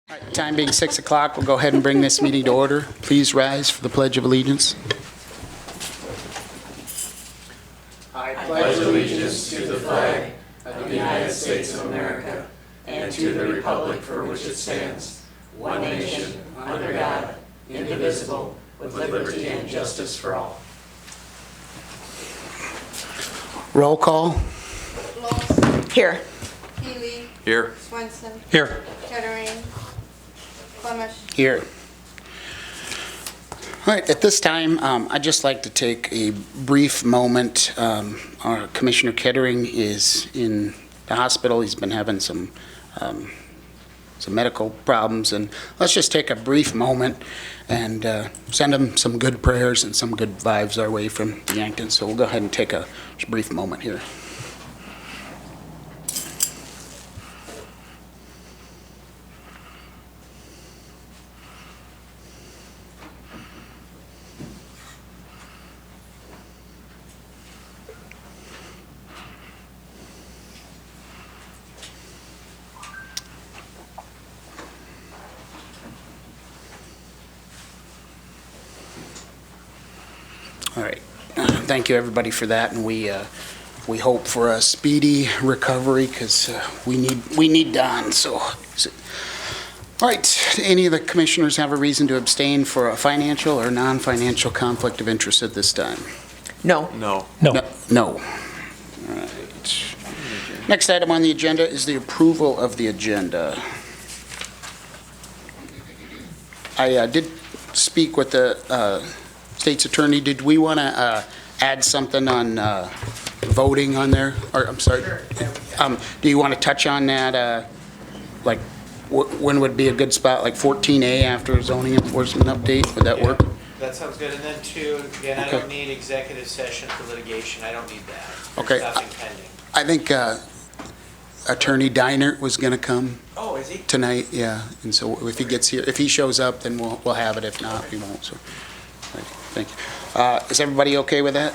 All right, time being 6 o'clock, we'll go ahead and bring this meeting to order. Please rise for the Pledge of Allegiance. I pledge allegiance to the flag of the United States of America and to the republic for which it stands, one nation, under God, indivisible, with liberty and justice for all. Roll call. Here. Healy. Here. Swenson. Here. Kettering. Clemish. Here. All right, at this time, I'd just like to take a brief moment. Our Commissioner Kettering is in the hospital. He's been having some medical problems, and let's just take a brief moment and send him some good prayers and some good vibes our way from Yankton. So we'll go ahead and take a brief moment here. All right. Thank you, everybody, for that, and we hope for a speedy recovery because we need Don. So, all right. Any of the commissioners have a reason to abstain for a financial or non-financial conflict of interest at this time? No. No. No. All right. Next item on the agenda is the approval of the agenda. I did speak with the State's Attorney. Did we want to add something on voting on there? Or, I'm sorry. Do you want to touch on that? Like, when would be a good spot? Like 14A after zoning enforcement update? Would that work? That sounds good. And then two, again, I Okay. don't need executive session for litigation. I don't need that. Okay. There's nothing pending. I think Attorney Diner was going to come Oh, is he? tonight. Yeah. And so if he gets here, if he shows up, then we'll have it. If not, we won't. So, thank you. Is everybody okay with that?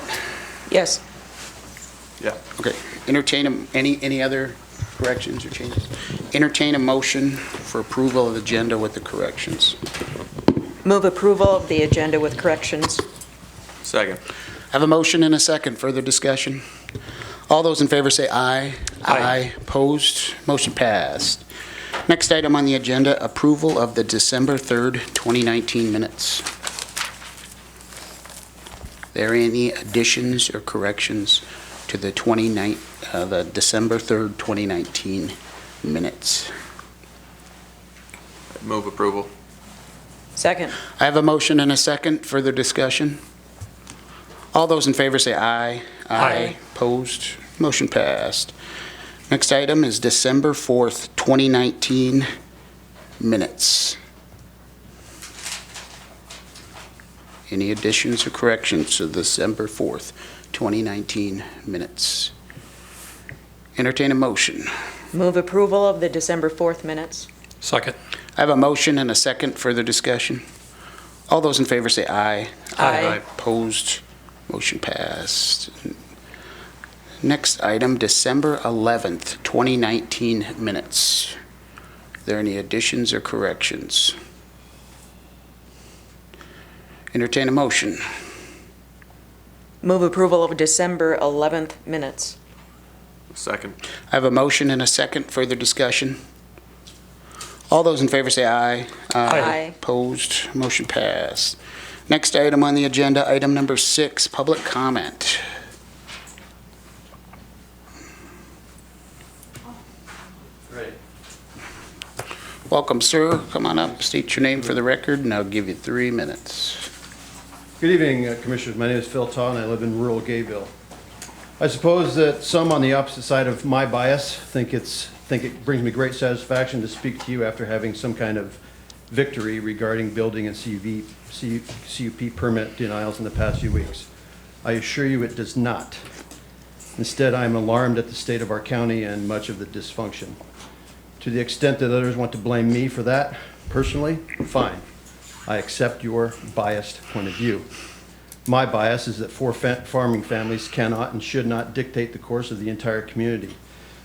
Yes. Yeah. Okay. Entertain any other corrections or changes? Entertain a motion for approval of the agenda with the corrections. Move approval of the agenda with corrections. Second. Have a motion and a second. Further discussion? All those in favor say aye. Aye. Opposed? Motion passed. Next item on the agenda, approval of the December 3rd, 2019 minutes. There any additions or corrections to the December 3rd, 2019 minutes? Move approval. Second. I have a motion and a second. Further discussion? All those in favor say aye. Aye. Opposed? Motion passed. Next item is December 4th, 2019 minutes. Any additions or corrections to December 4th, 2019 minutes? Entertain a motion. Move approval of the December 4th minutes. Second. I have a motion and a second. Further discussion? All those in favor say aye. Aye. Opposed? Motion passed. Next item, December 11th, 2019 minutes. Are there any additions or corrections? Entertain a motion. Move approval of December 11th minutes. Second. I have a motion and a second. Further discussion? All those in favor say aye. Aye. Opposed? Motion passed. Next item on the agenda, item number 6, public comment. Ready. Welcome, sir. Come on up, state your name for the record, and I'll give you 3 minutes. Good evening, Commissioners. My name is Phil Taw, and I live in rural Gayville. I suppose that some on the opposite side of my bias think it brings me great satisfaction to speak to you after having some kind of victory regarding building and CUP permit denials in the past few weeks. I assure you it does not. Instead, I am alarmed at the state of our county and much of the dysfunction. To the extent that others want to blame me for that, personally, fine. I accept your biased point of view. My bias is that farming families cannot and should not dictate the course of the entire community.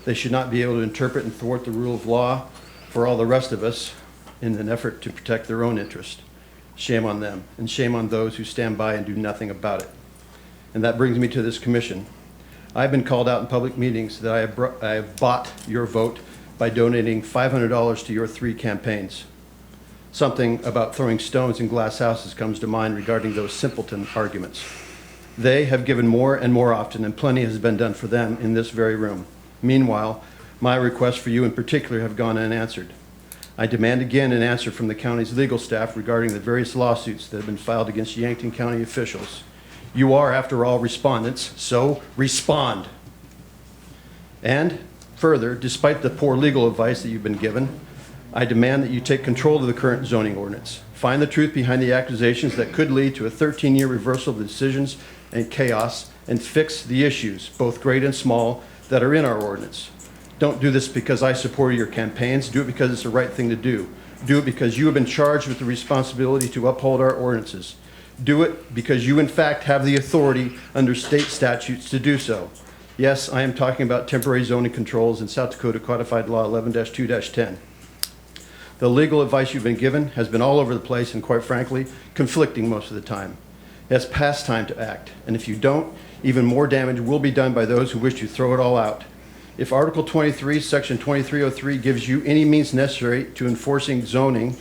They should not be able to interpret and thwart the rule of law for all the rest of us in an effort to protect their own interest. Shame on them, and shame on those who stand by and do nothing about it. And that brings me to this commission. I've been called out in public meetings that I have bought your vote by donating $500 to your 3 campaigns. Something about throwing stones in glass houses comes to mind regarding those simpleton arguments. They have given more and more often, and plenty has been done for them in this very room. Meanwhile, my requests for you in particular have gone unanswered. I demand again an answer from the county's legal staff regarding the various lawsuits that have been filed against Yankton County officials. You are, after all, respondents, so respond. And further, despite the poor legal advice that you've been given, I demand that you take control of the current zoning ordinance. Find the truth behind the accusations that could lead to a 13-year reversal of the decisions and chaos, and fix the issues, both great and small, that are in our ordinance. Don't do this because I support your campaigns. Do it because it's the right thing to do. Do it because you have been charged with the responsibility to uphold our ordinances. Do it because you, in fact, have the authority under state statutes to do so. Yes, I am talking about temporary zoning controls in South Dakota Codified Law 11-2-10. The legal advice you've been given has been all over the place and, quite frankly, conflicting most of the time. It's past time to act, and if you don't, even more damage will be done by those who wish to throw it all out. If Article 23, Section 2303 gives you any means necessary to enforce zoning,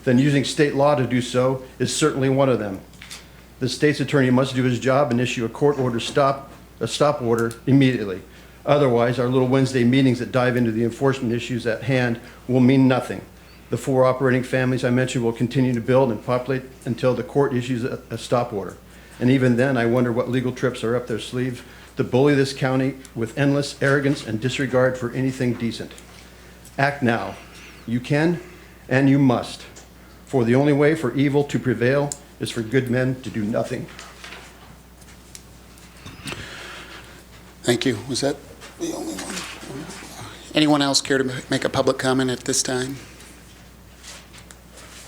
then using state law to do so is certainly one of them. The state's attorney must do his job and issue a court order a stop order immediately. Otherwise, our little Wednesday meetings that dive into the enforcement issues at hand will mean nothing. The 4 operating families I mentioned will continue to build and populate until the court issues a stop order. And even then, I wonder what legal trips are up their sleeve to bully this county with endless arrogance and disregard for anything decent. Act now. You can and you must. For the only way for evil to prevail is for good men to do nothing. Thank you. Was that the only one? Anyone else care to make a public comment at this time?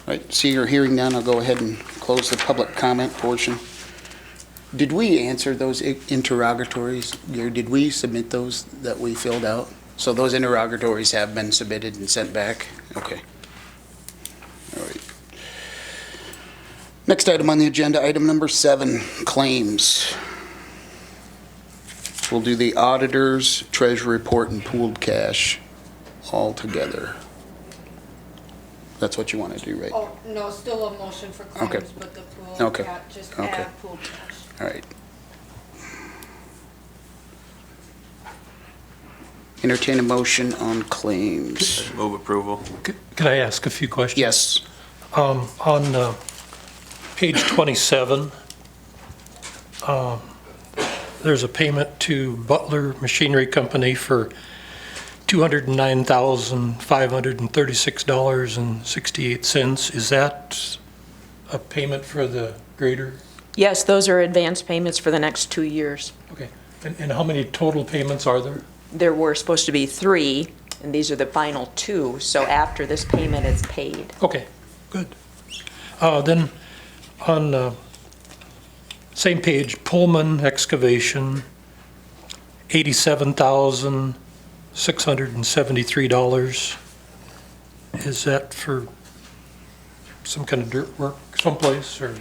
All right, see or hearing none, I'll go ahead and close the public comment portion. Did we answer those interrogatories? Or did we submit those that we filled out? So those interrogatories have been submitted and sent back? Okay. All right. Next item on the agenda, item number 7, claims. We'll do the auditor's treasury report and pooled cash all together. That's what you want to do, right? Oh, no, still a motion for claims, Okay. but the pool, Okay. yeah, just Okay. add pool cash. All right. Entertain a motion on claims. Move approval. Can I ask a few questions? Yes. On page 27, there's a payment to Butler Machinery Company for $209,536.68. Is that a payment for the grader? Yes, those are advance payments for the next 2 years. Okay. And how many total payments are there? There were supposed to be 3, and these are the final 2, so after this payment, it's paid. Okay, good. Then on same page, Pullman Excavation, $87,673. Is that for some kind of dirt work someplace, or?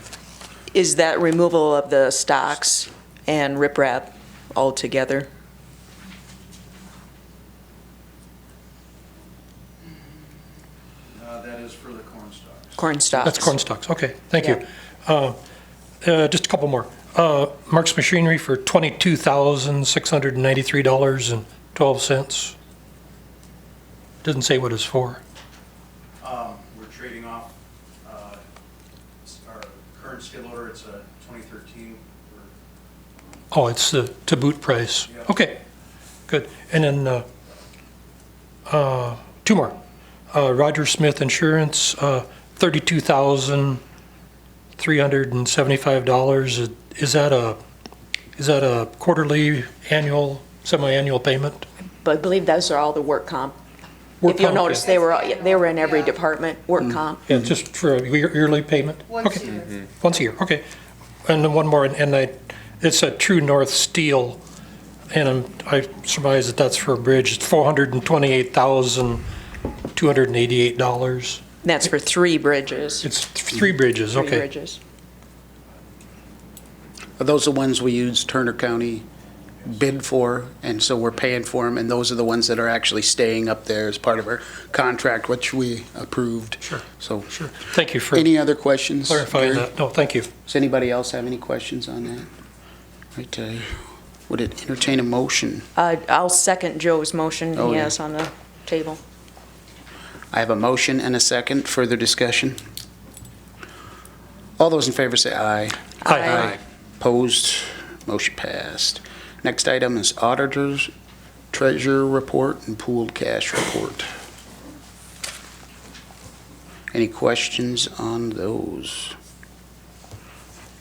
Is that removal of the stocks and riprap altogether? That is for the corn stalks. Corn stalks? That's corn stalks, okay, thank you. Yeah. Just a couple more. Mark's Machinery for $22,693.12. Doesn't say what it's for. We're trading off our current skid loader. It's a 2013. Oh, it's the to boot price. Yeah. Okay, good. And then 2 more. Roger Smith Insurance, $32,375. Is that a quarterly, annual, semi-annual payment? But I believe those are all the work comp. Work If you'll comp, notice, yeah. they were in every Yeah. department, work comp. Yeah, just for a yearly payment? Once Okay. a year. Once a year, okay. And then one more, and it's a True North Steel, and I surmise that that's for a bridge. It's $428,000 $288. That's for 3 bridges. It's 3 bridges, Three okay. bridges. Are those the ones we use Turner County bid for, and so we're paying for them, and those are the ones that are actually staying up there as part of our contract, which we approved? Sure. So, Sure. Thank you for any other questions? clarifying Gary? that. No, thank you. Does anybody else have any questions on that? Right, would it entertain a motion? I'll second Joe's motion Oh, he yeah. has on the table. I have a motion and a second. Further discussion? All those in favor say aye. Aye. Opposed? Motion passed. Next item is auditor's treasurer report and pooled cash report. Any questions on those?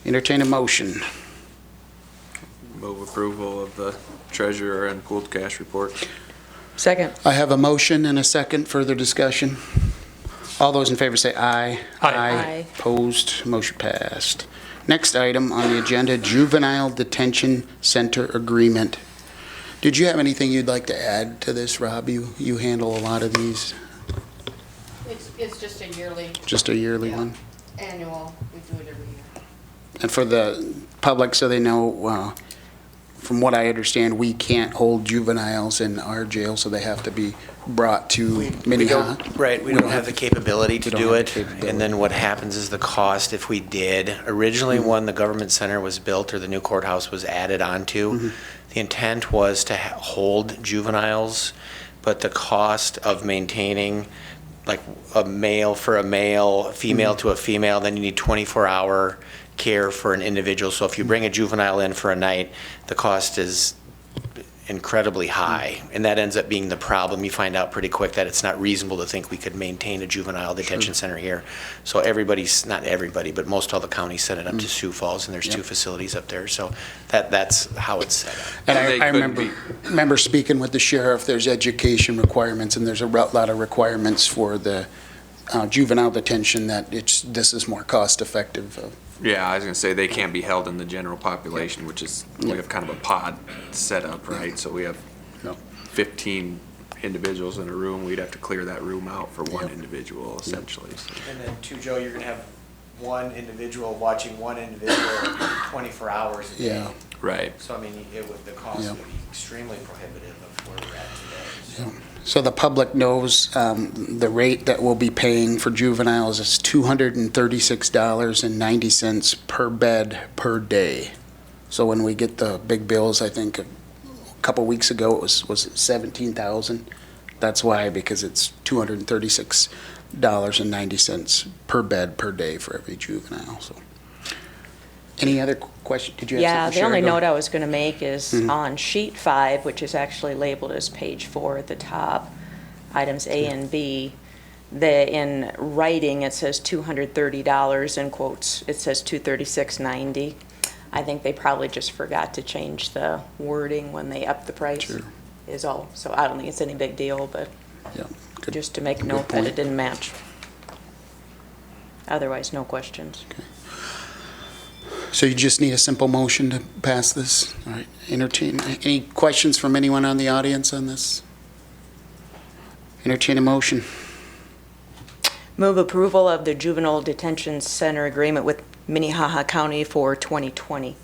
Entertain a motion. Move approval of the treasurer and pooled cash report. Second. I have a motion and a second. Further discussion? All those in favor say aye. Aye. Opposed? Motion passed. Next item on the agenda, juvenile detention center agreement. Did you have anything you'd like to add to this, Rob? You handle a lot of these, It's just a yearly, just a yearly Yeah. one? annual, we do it every year. And for the public, so they know, from what I understand, we can't hold juveniles in our jail, so they have to be brought to We Minnehaha. don't, right, we don't have the capability to We don't do have it. the capability. And then what happens is the cost, if we did, originally when the government center was built or the new courthouse was added onto, the intent was to hold juveniles, but the cost of maintaining like a male for a male, female to a female, then you need 24-hour care for an individual. So if you bring a juvenile in for a night, the cost is incredibly high, and that ends up being the problem. You find out pretty quick that it's not reasonable to think we could maintain a juvenile detention center here. So everybody's, not everybody, but most all the counties set it up to Sioux Falls, and there's 2 facilities up there. So that's how it's set up. And And they I couldn't remember speaking with the sheriff, there's education requirements, and there's a lot of requirements for the juvenile detention that this is more cost-effective. Yeah, I was gonna say, they can't be held in the general population, which is, we have kind of a pod set up, right? So we have Yep. 15 individuals in a room, we'd have to clear that room out for one Yep. individual essentially. So. And then too, Joe, you're gonna have one individual watching one individual 24 hours a day. Yeah. Right. So I mean, the cost Yeah. would be extremely prohibitive of where we're at today. So- So the public knows the rate that we'll be paying for juveniles is $236.90 per bed per day. So when we get the big bills, I think a couple weeks ago, it was it 17,000? That's why, because it's $236.90 per bed per day for every juvenile, so. Any other question? Did you have Yeah, something, the only Sherry? Go. note I was going to make is Mhm. on sheet 5, which is actually labeled as page 4 at the top, items A and B, in writing, it says $230, in quotes, it says $236.90. I think they probably just forgot to change the wording when they upped the price, Sure. is all. So I don't think it's any big deal, but Yeah, good. just to make Good note that point. it didn't match. Otherwise, no questions. So you just need a simple motion to pass this? All right, entertain, any questions from anyone on the audience on this? Entertain a motion. Move approval of the Juvenile Detention Center agreement with Minnehaha County for 2020.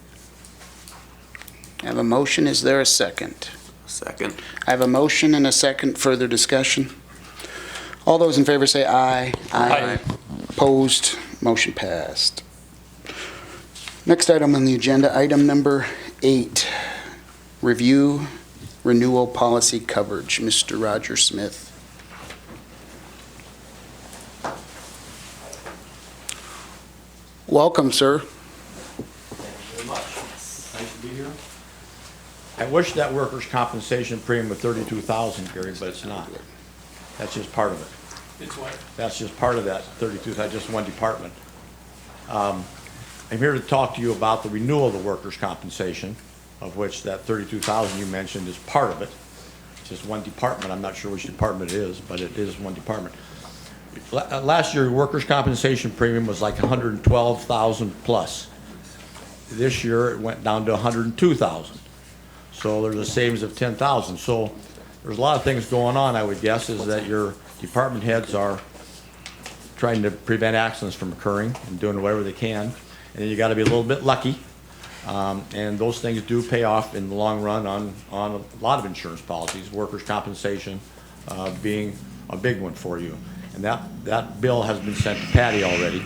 I have a motion, is there a second? Second. I have a motion and a second, further discussion. All those in favor say aye. Aye. Opposed, motion passed. Next item on the agenda, item number 8, review renewal policy coverage. Mr. Roger Smith. Welcome, sir. Nice to be here. I wish that workers' compensation premium was 32,000, Gary, but it's not. That's just part of it. It's what? That's just part of that 32, that's just one department. I'm here to talk to you about the renewal of the workers' compensation, of which that 32,000 you mentioned is part of it. It's just one department, I'm not sure which department it is, but it is one department. Last year, workers' compensation premium was like 112,000 plus. This year, it went down to 102,000. So there's a savings of 10,000. So there's a lot of things going on, I would guess, is that your department heads are trying to prevent accidents from occurring and doing whatever they can. And then you gotta be a little bit lucky. And those things do pay off in the long run on a lot of insurance policies, workers' compensation being a big one for you. And that bill has been sent to Patty already.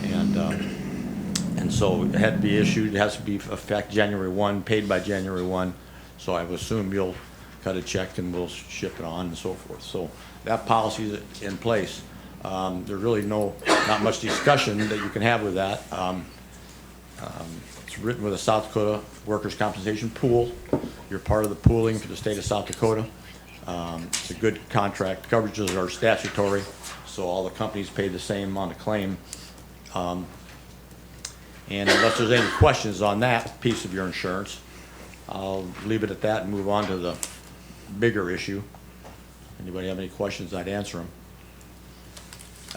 And so it had to be issued, it has to be effect January 1, paid by January 1. So I would assume you'll cut a check and we'll ship it on and so forth. So that policy is in place. There's really not much discussion that you can have with that. It's written with the South Dakota Workers' Compensation Pool. You're part of the pooling for the state of South Dakota. It's a good contract. Coverages are statutory, so all the companies pay the same amount of claim. And unless there's any questions on that piece of your insurance, I'll leave it at that and move on to the bigger issue. Anybody have any questions, I'd answer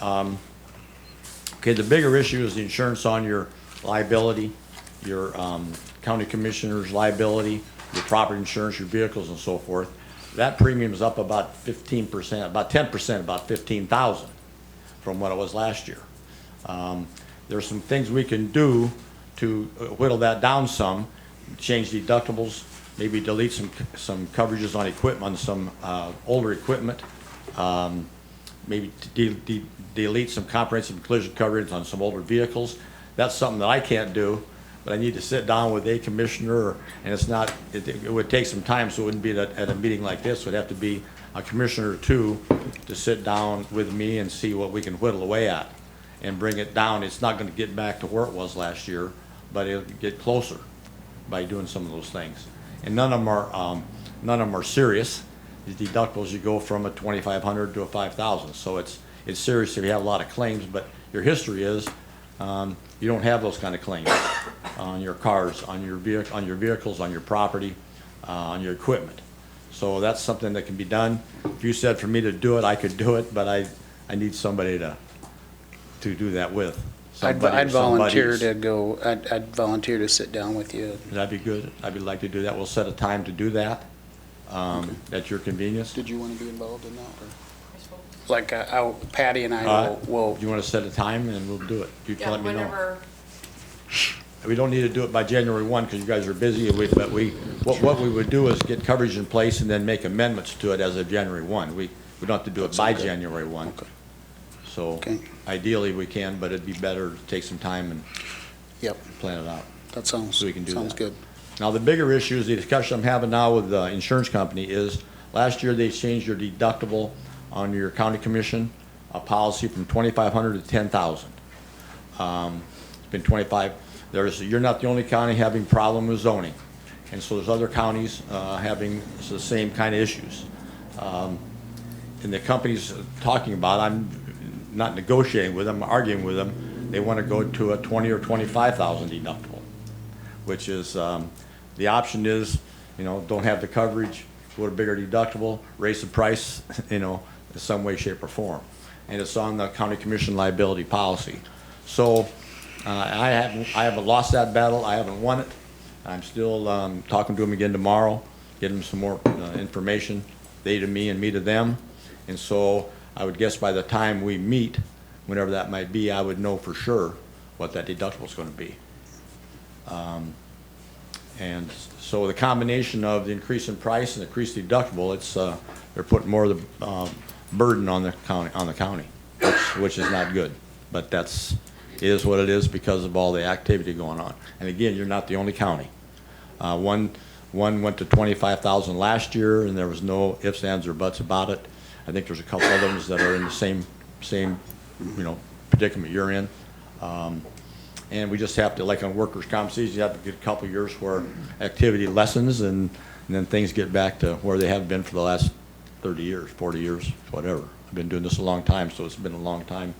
them. Okay, the bigger issue is the insurance on your liability, your county commissioner's liability, your property insurance, your vehicles and so forth. That premium is up about 15%, about 10%, about $15,000 from what it was last year. There's some things we can do to whittle that down some, change deductibles, maybe delete some coverages on equipment, on some older equipment, maybe delete some comprehensive collision coverage on some older vehicles. That's something that I can't do, but I need to sit down with a commissioner, and it's not, it would take some time, so it wouldn't be at a meeting like this. It would have to be a commissioner or two to sit down with me and see what we can whittle away at and bring it down. It's not going to get back to where it was last year, but it'll get closer by doing some of those things. And none of them are serious. The deductibles, you go from a $2,500 to a $5,000, so it's serious if you have a lot of claims. But your history is you don't have those kind of claims on your cars, on your vehicles, on your property, on your equipment. So that's something that can be done. If you said for me to do it, I could do it, but I need somebody to do that with. I'd volunteer to go, I'd volunteer to sit down with you. That'd be good. I'd like to do that. We'll set a time to do that at your convenience. Did you want to be involved in that? Or? Like, Patty and I will. Do you want to set a time and we'll do it? You can let me know. Whenever, We don't need to do it by January 1 because you guys are busy, but what we would do is get coverage in place and then make amendments to it as of January 1. We don't have to do it by January 1. Okay. So ideally we can, but it'd be better to take some time and plan it out. That sounds, So we can do sounds that. good. Now, the bigger issue is the discussion I'm having now with the insurance company is last year they changed your deductible on your county commission policy from $2,500 to $10,000. It's been 25. You're not the only county having problem with zoning, and so there's other counties having the same kind of issues. And the companies talking about, I'm not negotiating with them, arguing with them. They want to go to a $20,000 or $25,000 deductible, which is the option is, don't have the coverage, go to a bigger deductible, raise the price, in some way, shape, or form. And it's on the county commission liability policy. So I haven't lost that battle. I haven't won it. I'm still talking to them again tomorrow, getting them some more information, they to me and me to them. And so I would guess by the time we meet, whenever that might be, I would know for sure what that deductible is going to be. And so the combination of the increase in price and increased deductible, they're putting more of the burden on the county, which is not good. But it is what it is because of all the activity going on. And again, you're not the only county. One went to $25,000 last year, and there was no ifs, ands, or buts about it. I think there's a couple others that are in the same predicament you're in. And we just have to, like on workers' compensation, you have to get a couple years where activity lessens and then things get back to where they have been for the last 30 years, 40 years, whatever. I've been doing this a long time, so it's been a long time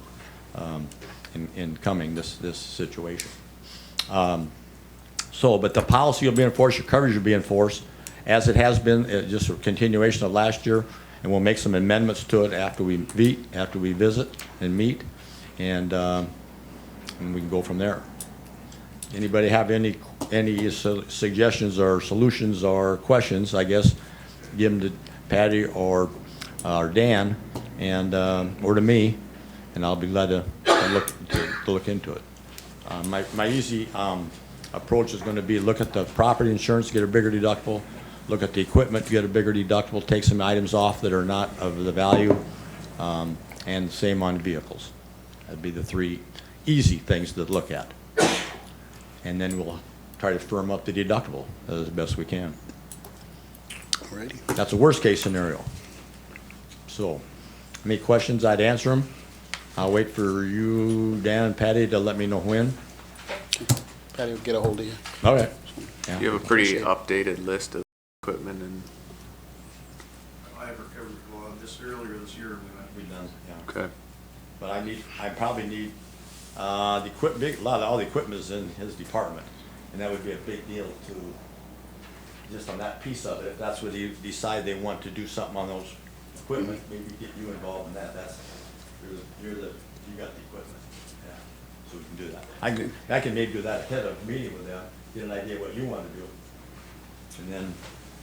in coming, this situation. But the policy will be enforced, your coverage will be enforced, as it has been, just a continuation of last year, and we'll make some amendments to it after we visit and meet, and we can go from there. Anybody have any suggestions or solutions or questions? I guess give them to Patty or Dan, and, or to me, and I'll be glad to look into it. My easy approach is going to be look at the property insurance, get a bigger deductible, look at the equipment, get a bigger deductible, take some items off that are not of the value, and same on vehicles. That'd be the three easy things to look at. And then we'll try to firm up the deductible as best we can. Alrighty. That's a worst-case scenario. So, any questions, I'd answer them. I'll wait for you, Dan and Patty, to let me know when. Patty will get a hold of you. All right. You have a pretty updated list of equipment and, Well, just earlier this year, We done, yeah. okay. But I probably need, the equipment, all the equipment is in his department, and that would be a big deal to, just on that piece of it, if that's what you decide they want to do something on those equipment, maybe get you involved in that, you got the equipment, yeah, so we can do that. I can maybe do that ahead of a meeting with them, get an idea what you want to do, and then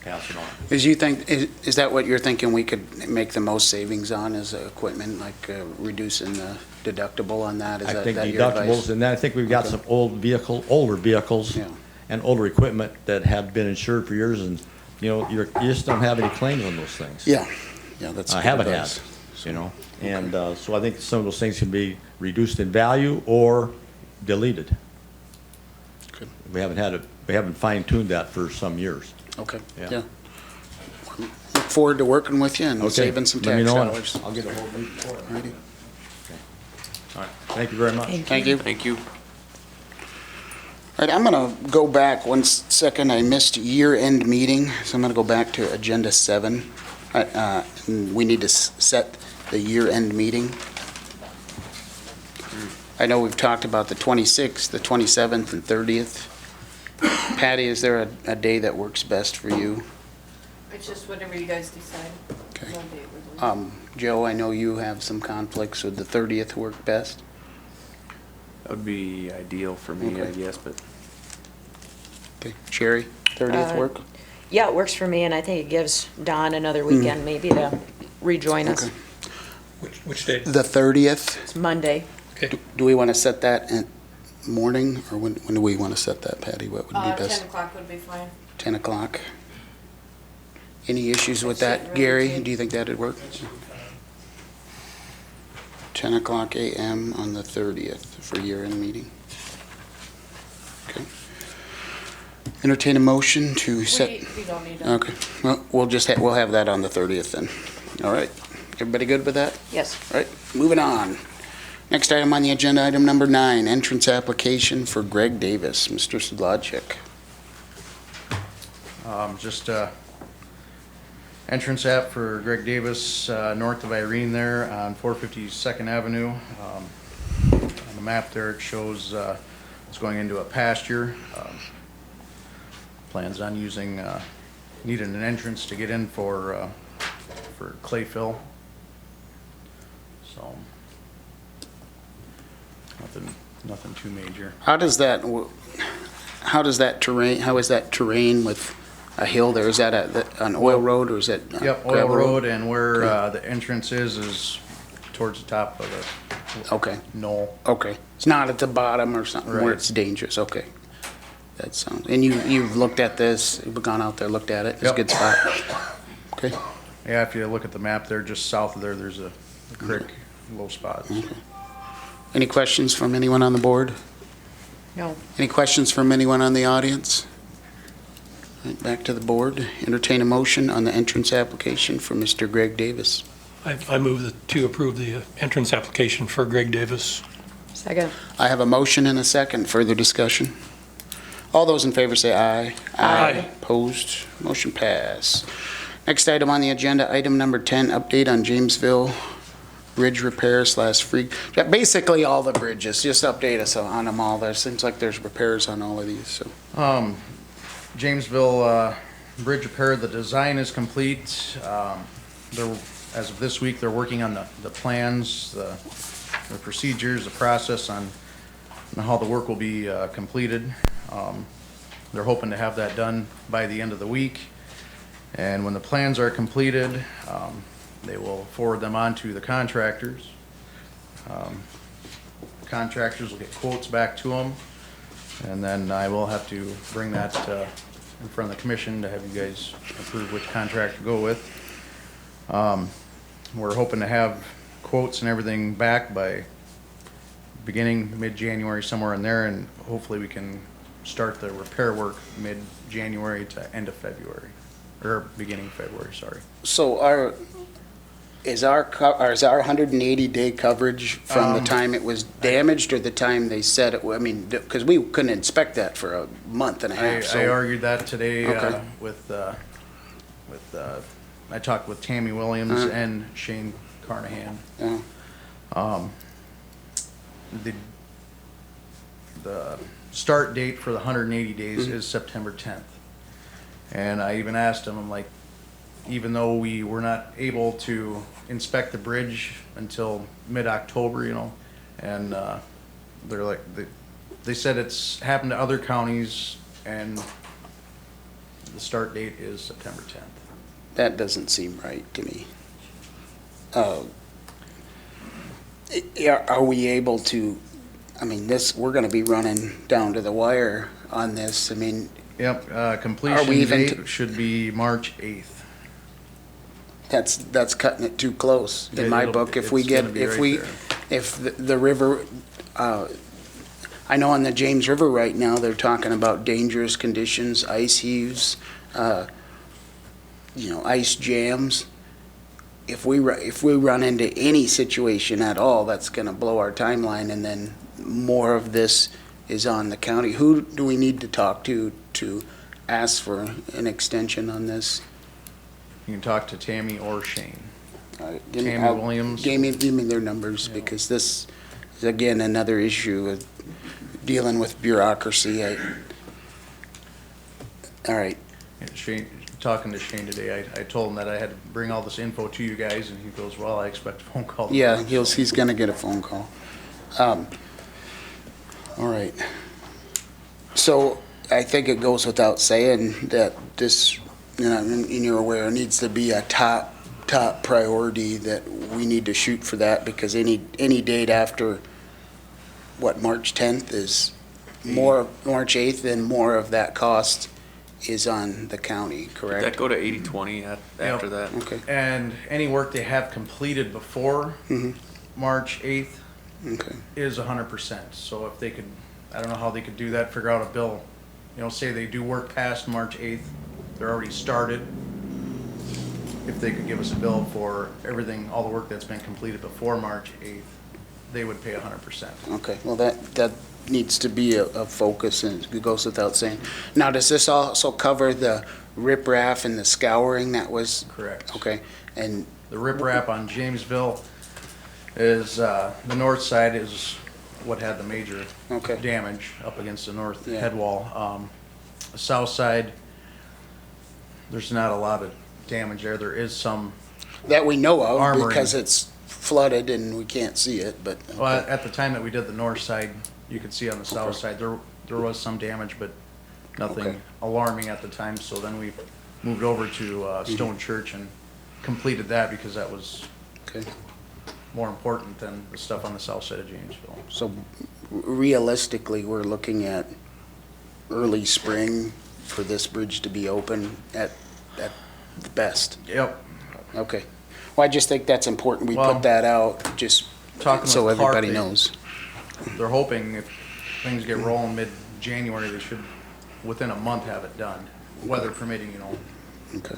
pass it on. Is that what you're thinking we could make the most savings on, is equipment, like reducing the deductible on that? Is I that think your advice? deductibles, and then I think we've got some older vehicles Yeah. and older equipment that have been insured for years, and, you just don't have any claims on those things. Yeah, that's I good haven't had, advice. and so I think some of those things can be reduced in value or deleted. Good. We haven't fine-tuned that for some years. Okay, Yeah. yeah. Look forward to working with you and Okay, saving some let me tax know, and dollars. I'll get a hold of you before. Alrighty. All right, thank you very much. Thank you. Thank you. All right, I'm going to go back one second. I missed year-end meeting, so I'm going to go back to Agenda 7. And we need to set the year-end meeting. I know we've talked about the 26th, the 27th, and 30th. Patty, is there a day that works best for you? It's just whatever you guys decide. Okay. No date really. Joe, I know you have some conflicts. Would the 30th work best? That would be ideal for me, I Okay. guess, but Okay, Sherry, 30th work? Yeah, it works for me, and I think it gives Don another weekend maybe to rejoin us. Okay. Which day? The 30th, It's Monday. Okay. do we want to set that at morning, or when do we want to set that, Patty? What would be 10 best? o'clock would be fine. 10 o'clock? Any issues with That's that, it, Gary? really. Do you think that'd work? 10 o'clock a.m. on the 30th for year-end meeting. Okay. Entertain a motion to set... We don't need to. Okay, well, we'll have that on the 30th then. All right, everybody good with that? Yes. All right, moving on. Next item on the agenda, item number 9, entrance application for Greg Davis. Mr. Sudlodchik. Just entrance app for Greg Davis, north of Irene there on 452nd Avenue. On the map there, it shows it's going into a pasture. Plans on using, needed an entrance to get in for clay fill. So, nothing too major. How is that terrain with a hill there? Is that an oil road, or is that Yep, oil gravel road, and where the entrance is towards the top of the Okay, knoll. okay. It's not at the bottom or something where Right. it's dangerous, okay. That sounds, and you've looked at this, you've gone out there, looked at it? It's a Yep. good spot? Okay. Yeah, if you look at the map there, just south of there, there's a creek, low spots. Any questions from anyone on the board? No. Any questions from anyone on the audience? All right, back to the board. Entertain a motion on the entrance application for Mr. Greg Davis. I move to approve the entrance application for Greg Davis. Second. I have a motion and a second. Further discussion? All those in favor say aye. Aye. Opposed? Motion pass. Next item on the agenda, item number 10, update on Jamesville bridge repair / free. Yeah, basically all the bridges, just update us on them all. There seems like there's repairs on all of these, so. Jamesville bridge repair, the design is complete. As of this week, they're working on the plans, the procedures, the process on how the work will be completed. They're hoping to have that done by the end of the week. And when the plans are completed, they will forward them on to the contractors. Contractors will get quotes back to them, and then I will have to bring that in front of the commission to have you guys approve which contract to go with. We're hoping to have quotes and everything back by beginning mid-January, somewhere in there, and hopefully we can start the repair work mid-January to end of February, or beginning of February, sorry. So is our 180-day coverage from the time it was damaged or the time they said it, I mean, because we couldn't inspect that for a month and a half, I so. argued that today Okay. I talked with Tammy Williams and Shane Carnahan. Yeah. The start date for the 180 days is September 10th. And I even asked them, I'm like, even though we were not able to inspect the bridge until mid-October, you know, and they're like, they said it's happened to other counties, and the start date is September 10th. That doesn't seem right to me. Are we able to, I mean, we're gonna be running down to the wire on this, I mean, Yep, completion even date should be March 8th. that's cutting it too close in my book. If we It's get, gonna be if right we, there. if the river, I know on the James River right now, they're talking about dangerous conditions, ice heaves, ice jams. If we run into any situation at all, that's gonna blow our timeline, and then more of this is on the county. Who do we need to talk to ask for an extension on this? You can talk to Tammy or Shane. Give me- Tammy Williams. Give me their numbers, because this is, again, another issue of dealing with bureaucracy. All right, Shane, talking to Shane today, I told him that I had to bring all this info to you guys, and he goes, well, I expect a phone call. yeah, tomorrow." he's gonna get a phone call. All right. So I think it goes without saying that this, and you're aware, needs to be a top priority, that we need to shoot for that, because any date after, March 10th is more, March 8th, and more of that cost is on the county, Did that correct? go to 80/20 after that? Okay, And any work they have completed before Mhm. March 8th okay, is 100%. So if they could, I don't know how they could do that, figure out a bill. Say they do work past March 8th, they're already started. If they could give us a bill for everything, all the work that's been completed before March 8th, they would pay 100%. okay. Well, that needs to be a focus, and it goes without saying. Now, does this also cover the riprap and the scouring that was? Correct. Okay, and, The riprap on Jamesville is, the north side is what had the major okay, damage up against the north Yeah. head wall. The south side, there's not a lot of damage there. There is some, that we know of, Armoring. because it's flooded and we can't see it, but, well, okay. at the time that we did the north side, you could see on the south Okay. side, there was some damage, but nothing Okay. alarming at the time. So then we moved over to Stone Church and completed that, because that was Okay. more important than the stuff on the south side of Janesville. So realistically, we're looking at early spring for this bridge to be open at the best. Yep. Okay. Well, I just think that's important. We Well, put that out, just talking so with Clark, everybody they- knows. They're hoping if things get rolling mid-January, they should, within a month, have it done, weather permitting, Okay.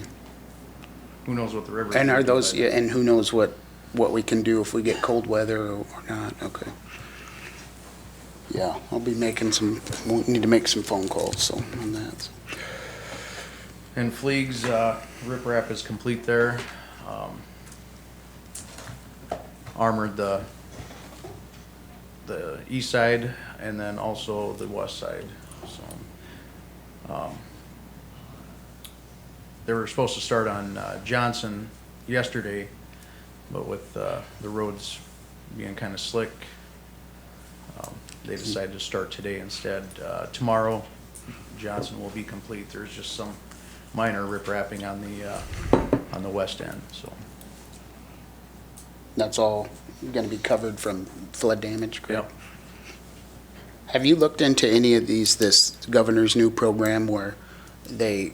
who knows what the river. And is are gonna do those, by yeah, then. and who knows what we can do if we get cold weather or not? Okay. Yeah, I'll be we'll need to make some phone calls, so, on that. And Fleeg's, riprap is complete there. Armored the east side and then also the west side, so. They were supposed to start on, Johnson yesterday, but with, the roads being kinda slick, they decided to start today instead. Tomorrow, Johnson will be complete. There's just some minor riprapping on the west end, so. That's all going to be covered from flood damage, correct? Yep. Have you looked into any of this governor's new program where they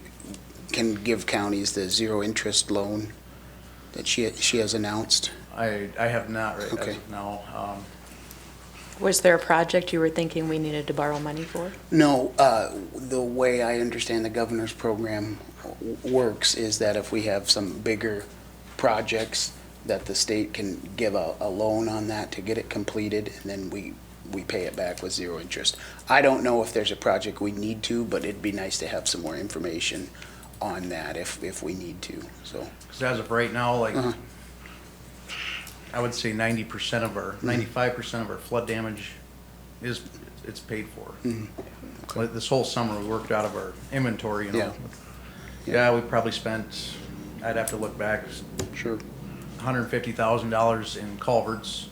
can give counties the zero-interest loan that she has announced? I have not right Okay. as of now. Was there a project you were thinking we needed to borrow money for? No, the way I understand the governor's program works is that if we have some bigger projects, that the state can give a loan on that to get it completed, and then we pay it back with zero interest. I don't know if there's a project we need to, but it'd be nice to have some more information on that if we need to, so. Because as of right now, like, Uh-huh. I would say 90% of our, 95% of our flood damage it's paid for. Like this whole summer, we worked out of our inventory, you know. Yeah, we probably spent, I'd have to look back, Sure. $150,000 in culverts.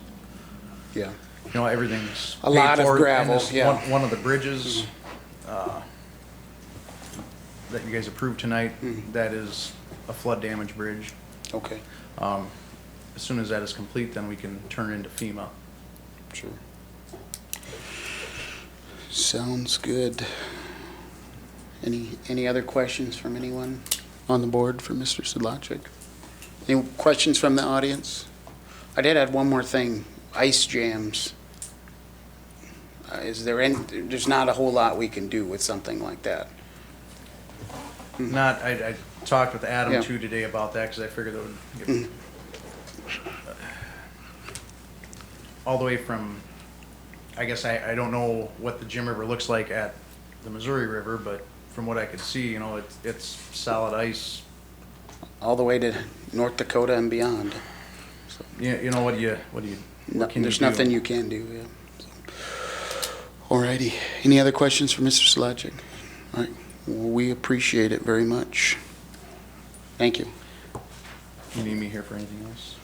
Yeah. You know, everything's A paid lot of for, and gravel, this yeah. One of the bridges, that you guys approved tonight, that is a flood damage bridge. Okay, As soon as that is complete, then we can turn it into FEMA. sure. Sounds good. Any other questions from anyone on the board for Mr. Sedlacek? Any questions from the audience? I did add one more thing, ice jams. There's not a whole lot we can do with something like that. Not, I talked with Adam Yeah. too today about that, because I figured it would get all the way from, I guess I don't know what the Jim River looks like at the Missouri River, but from what I could see, you know, it's solid ice. All the way to North Dakota and beyond. You know, what can you There's do? nothing you can do, yeah. All righty. Any other questions for Mr. Sedlacek? All right. Well, we appreciate it very much. Thank you. You need me here for anything else?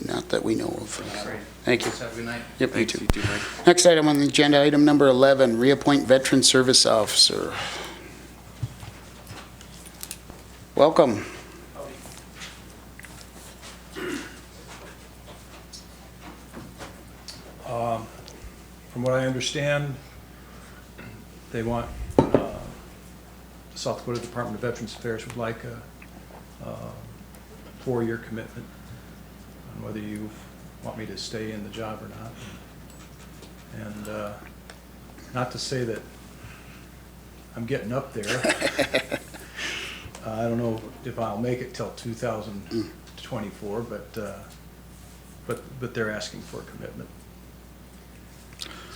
Not that we know of. Great. Thank you. Have a good night. Yep, you Thanks, too. you too, Mike. Next item on the agenda, item number 11, reappoint Veteran Service Officer. Welcome. From what I understand, they want, the South Dakota Department of Veterans Affairs would like a 4-year commitment on whether you want me to stay in the job or not. And not to say that I'm getting up there. I don't know if I'll make it till 2024, but they're asking for a commitment.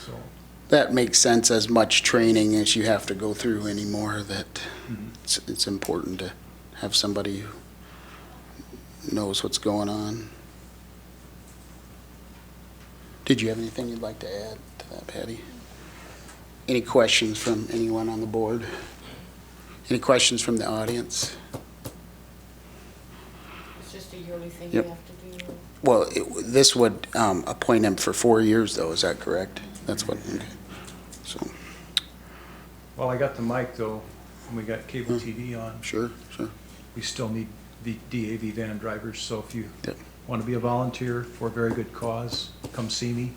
So, That makes sense, as much training as you have to go through anymore, that it's important to have somebody who knows what's going on. Did you have anything you'd like to add to that, Patty? Any questions from anyone on the board? Any questions from the audience? It's just a yearly thing you Yep. have to do. Well, this would appoint him for 4 years, though, is that correct? That's what, okay. So, well, I got the mic though, and we got cable TV on. sure. We still need DAV van drivers, so if you Yep. want to be a volunteer for a very good cause, come see me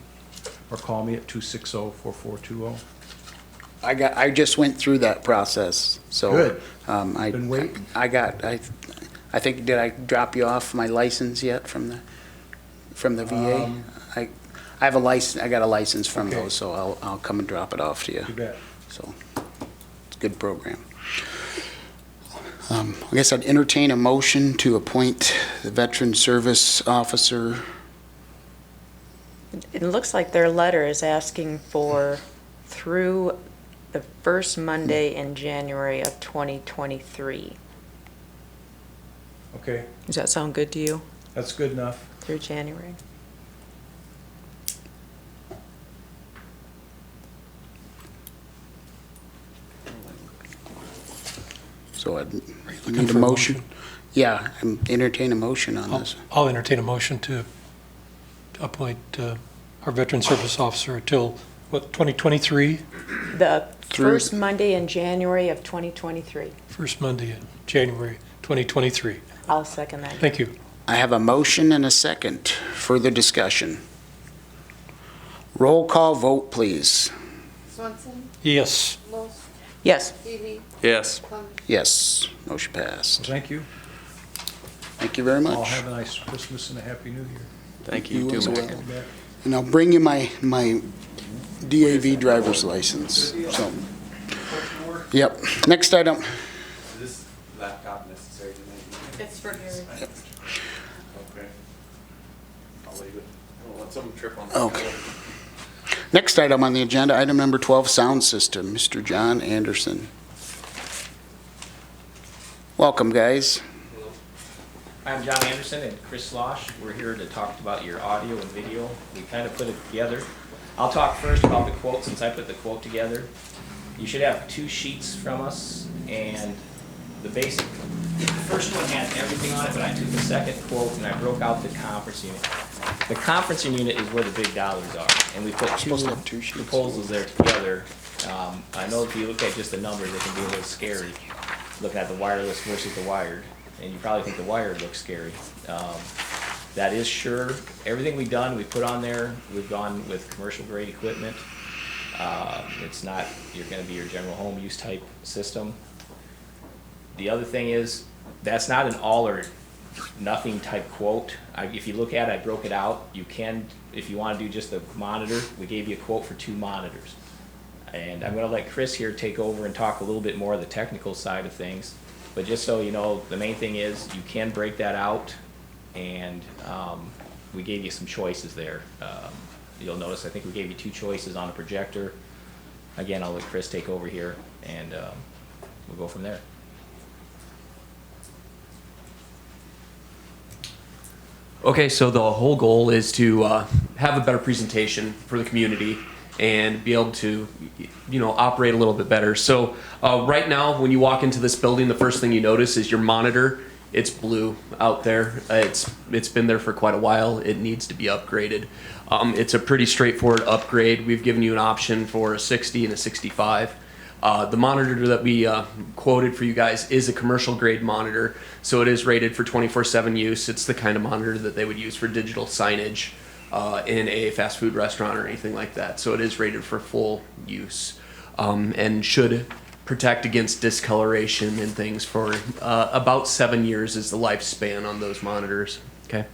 or call me at 260-4420. I just went through that process, so. Good. I Been waiting. I think, did I drop you off my license yet from the VA? I have a license, I got a license from Okay. those, so I'll come and drop it off to you. You bet. So, it's a good program. I guess I'd entertain a motion to appoint the Veteran Service Officer. It looks like their letter is asking for through the first Monday in January of 2023. Okay, Does that sound good to you, that's good enough. through January? So I'd looking need a for a motion. motion? Yeah, entertain a motion on this. I'll entertain a motion to appoint our Veteran Service Officer until what, 2023? The Through- first Monday in January of 2023. First Monday in January 2023. I'll second that. Thank you. I have a motion and a second. Further discussion. Roll call vote, please. Swanson, Yes. Los, Yes. Healy, Yes. Commsion. Yes, motion passed. Thank you. Thank you very much. All have a nice Christmas and a Happy New Year. Thank you, You as too, well. Mike. And I'll bring you my DAV driver's license, so. Yep, next item. Is this laptop necessary tonight? It's for Gary. Okay. I'll leave it. I don't want someone to trip on that. Okay. Next item on the agenda, item number 12, sound system, Mr. John Anderson. Welcome, guys. I'm John Anderson and Chris Slosh. We're here to talk about your audio and video. We kind of put it together. I'll talk first about the quote since I put the quote together. You should have 2 sheets from us, and the first one had everything on it, but I took the second quote and I broke out the conference unit. The conferencing unit is where the big dollars are, and we put 2 Supposed to have 2 sheets. proposals there together. I know if you look at just the numbers, it can be a little scary, looking at the wireless versus the wired. And you probably think the wired looks scary. That is sure. Everything we've done, we put on there. We've gone with commercial grade equipment. It's not going to be your general home use type system. The other thing is, that's not an all or nothing type quote. If you look at it, I broke it out. You can, if you want to do just the monitor, we gave you a quote for 2 monitors. And I'm going to let Chris here take over and talk a little bit more of the technical side of things. But just so you know, the main thing is you can break that out, and we gave you some choices there. You'll notice I think we gave you 2 choices on a projector. Again, I'll let Chris take over here, and we'll go from there. Okay, so the whole goal is to have a better presentation for the community and be able to, operate a little bit better. So right now, when you walk into this building, the first thing you notice is your monitor. It's blue out there. It's been there for quite a while. It needs to be upgraded. It's a pretty straightforward upgrade. We've given you an option for a 60 and a 65. The monitor that we quoted for you guys is a commercial grade monitor, so it is rated for 24/7 use. It's the kind of monitor that they would use for digital signage in a fast food restaurant or anything like that. So it is rated for full use and should protect against discoloration and things for about 7 years is the lifespan on those monitors. Okay.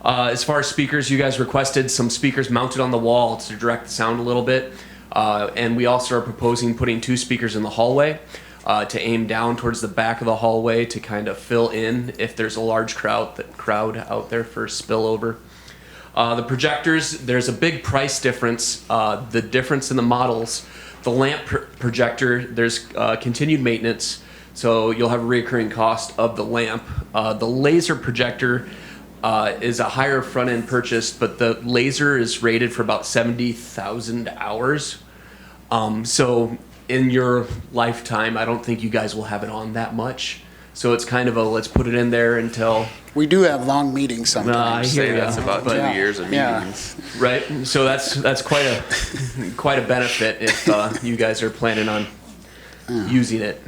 As far as speakers, you guys requested some speakers mounted on the wall to direct the sound a little bit. And we also are proposing putting 2 speakers in the hallway to aim down towards the back of the hallway to kind of fill in if there's a large crowd out there for spillover. The projectors, there's a big price difference. The difference in the models, the lamp projector, there's continued maintenance, so you'll have a recurring cost of the lamp. The laser projector is a higher front-end purchase, but the laser is rated for about 70,000 hours. So in your lifetime, I don't think you guys will have it on that much. So it's kind of a let's put it in there until. We do have long meetings I sometimes. say that's about 2 Yeah. years of Yeah. meetings. Right, so that's quite a benefit if you guys are planning on using it.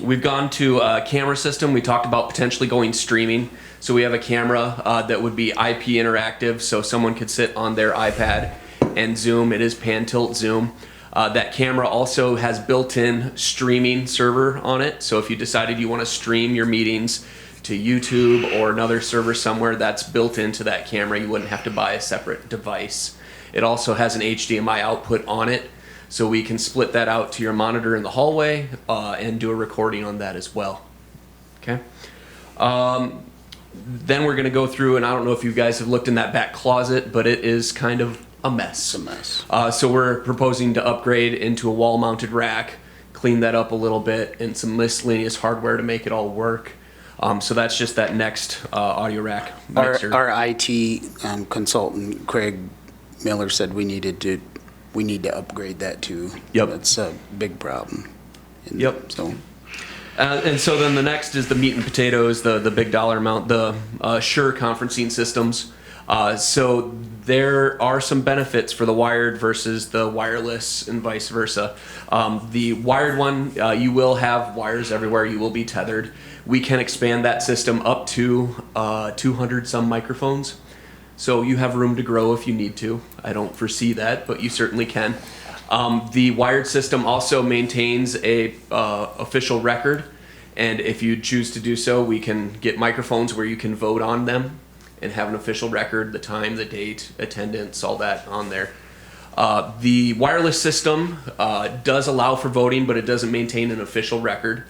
We've gone to a camera system. We talked about potentially going streaming. So we have a camera that would be IP interactive, so someone could sit on their iPad and zoom. It is pan tilt zoom. That camera also has built-in streaming server on it. So if you decided you want to stream your meetings to YouTube or another server somewhere, that's built into that camera. You wouldn't have to buy a separate device. It also has an HDMI output on it, so we can split that out to your monitor in the hallway and do a recording on that as well. Okay. Then we're going to go through, and I don't know if you guys have looked in that back closet, but it is kind of a mess. It's a mess. So we're proposing to upgrade into a wall-mounted rack, clean that up a little bit, and some miscellaneous hardware to make it all work. So that's just that next audio rack mixer. Our IT consultant, Craig Miller, said we need to upgrade that too. Yep. That's a big problem. Yep. So. And so then the next is the meat and potatoes, the big dollar amount, the Shure conferencing systems. So there are some benefits for the wired versus the wireless and vice versa. The wired one, you will have wires everywhere. You will be tethered. We can expand that system up to 200 some microphones. So you have room to grow if you need to. I don't foresee that, but you certainly can. The wired system also maintains a official record, and if you choose to do so, we can get microphones where you can vote on them and have an official record, the time, the date, attendance, all that on there. The wireless system does allow for voting, but it doesn't maintain an official record.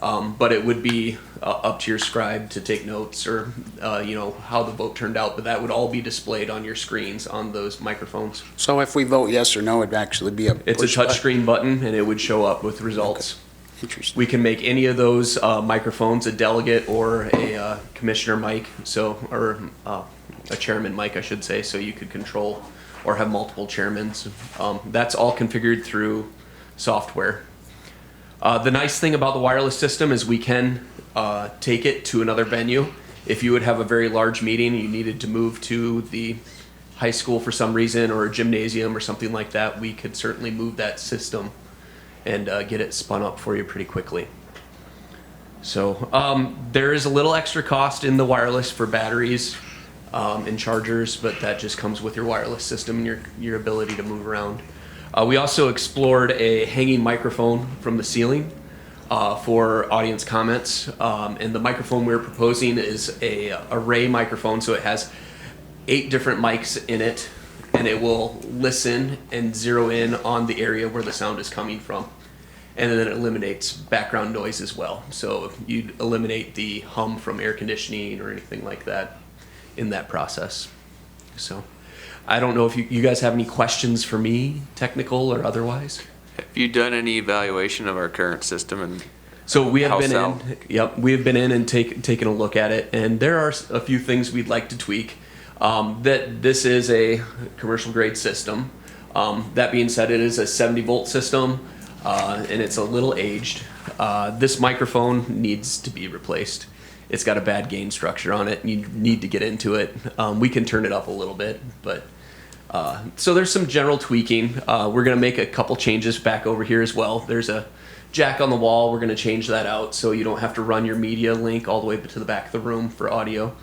But it would be up to your scribe to take notes or, how the vote turned out. But that would all be displayed on your screens on those microphones. So if we vote yes or no, it'd actually be a It's a push button? touchscreen button, and it would show up with results. Okay. Interesting. We can make any of those microphones a delegate or a commissioner mic, or a chairman mic, I should say, so you could control or have multiple chairmen. That's all configured through software. The nice thing about the wireless system is we can take it to another venue. If you would have a very large meeting, you needed to move to the high school for some reason or a gymnasium or something like that, we could certainly move that system and get it spun up for you pretty quickly. So there is a little extra cost in the wireless for batteries and chargers, but that just comes with your wireless system and your ability to move around. We also explored a hanging microphone from the ceiling for audience comments, and the microphone we're proposing is a array microphone, so it has 8 different mics in it, and it will listen and zero in on the area where the sound is coming from. And then it eliminates background noise as well. So you'd eliminate the hum from air conditioning or anything like that in that process. So I don't know if you guys have any questions for me, technical or otherwise. Have you done any evaluation of our current system and So we have how been so? we have been in and taken a look at it, and there are a few things we'd like to tweak. That this is a commercial grade system. That being said, it is a 70 volt system, and it's a little aged. This microphone needs to be replaced. It's got a bad gain structure on it, and you need to get into it. We can turn it up a little bit, but so there's some general tweaking. We're going to make a couple changes back over here as well. There's a jack on the wall. We're going to change that out so you don't have to run your media link all the way to the back of the room for audio.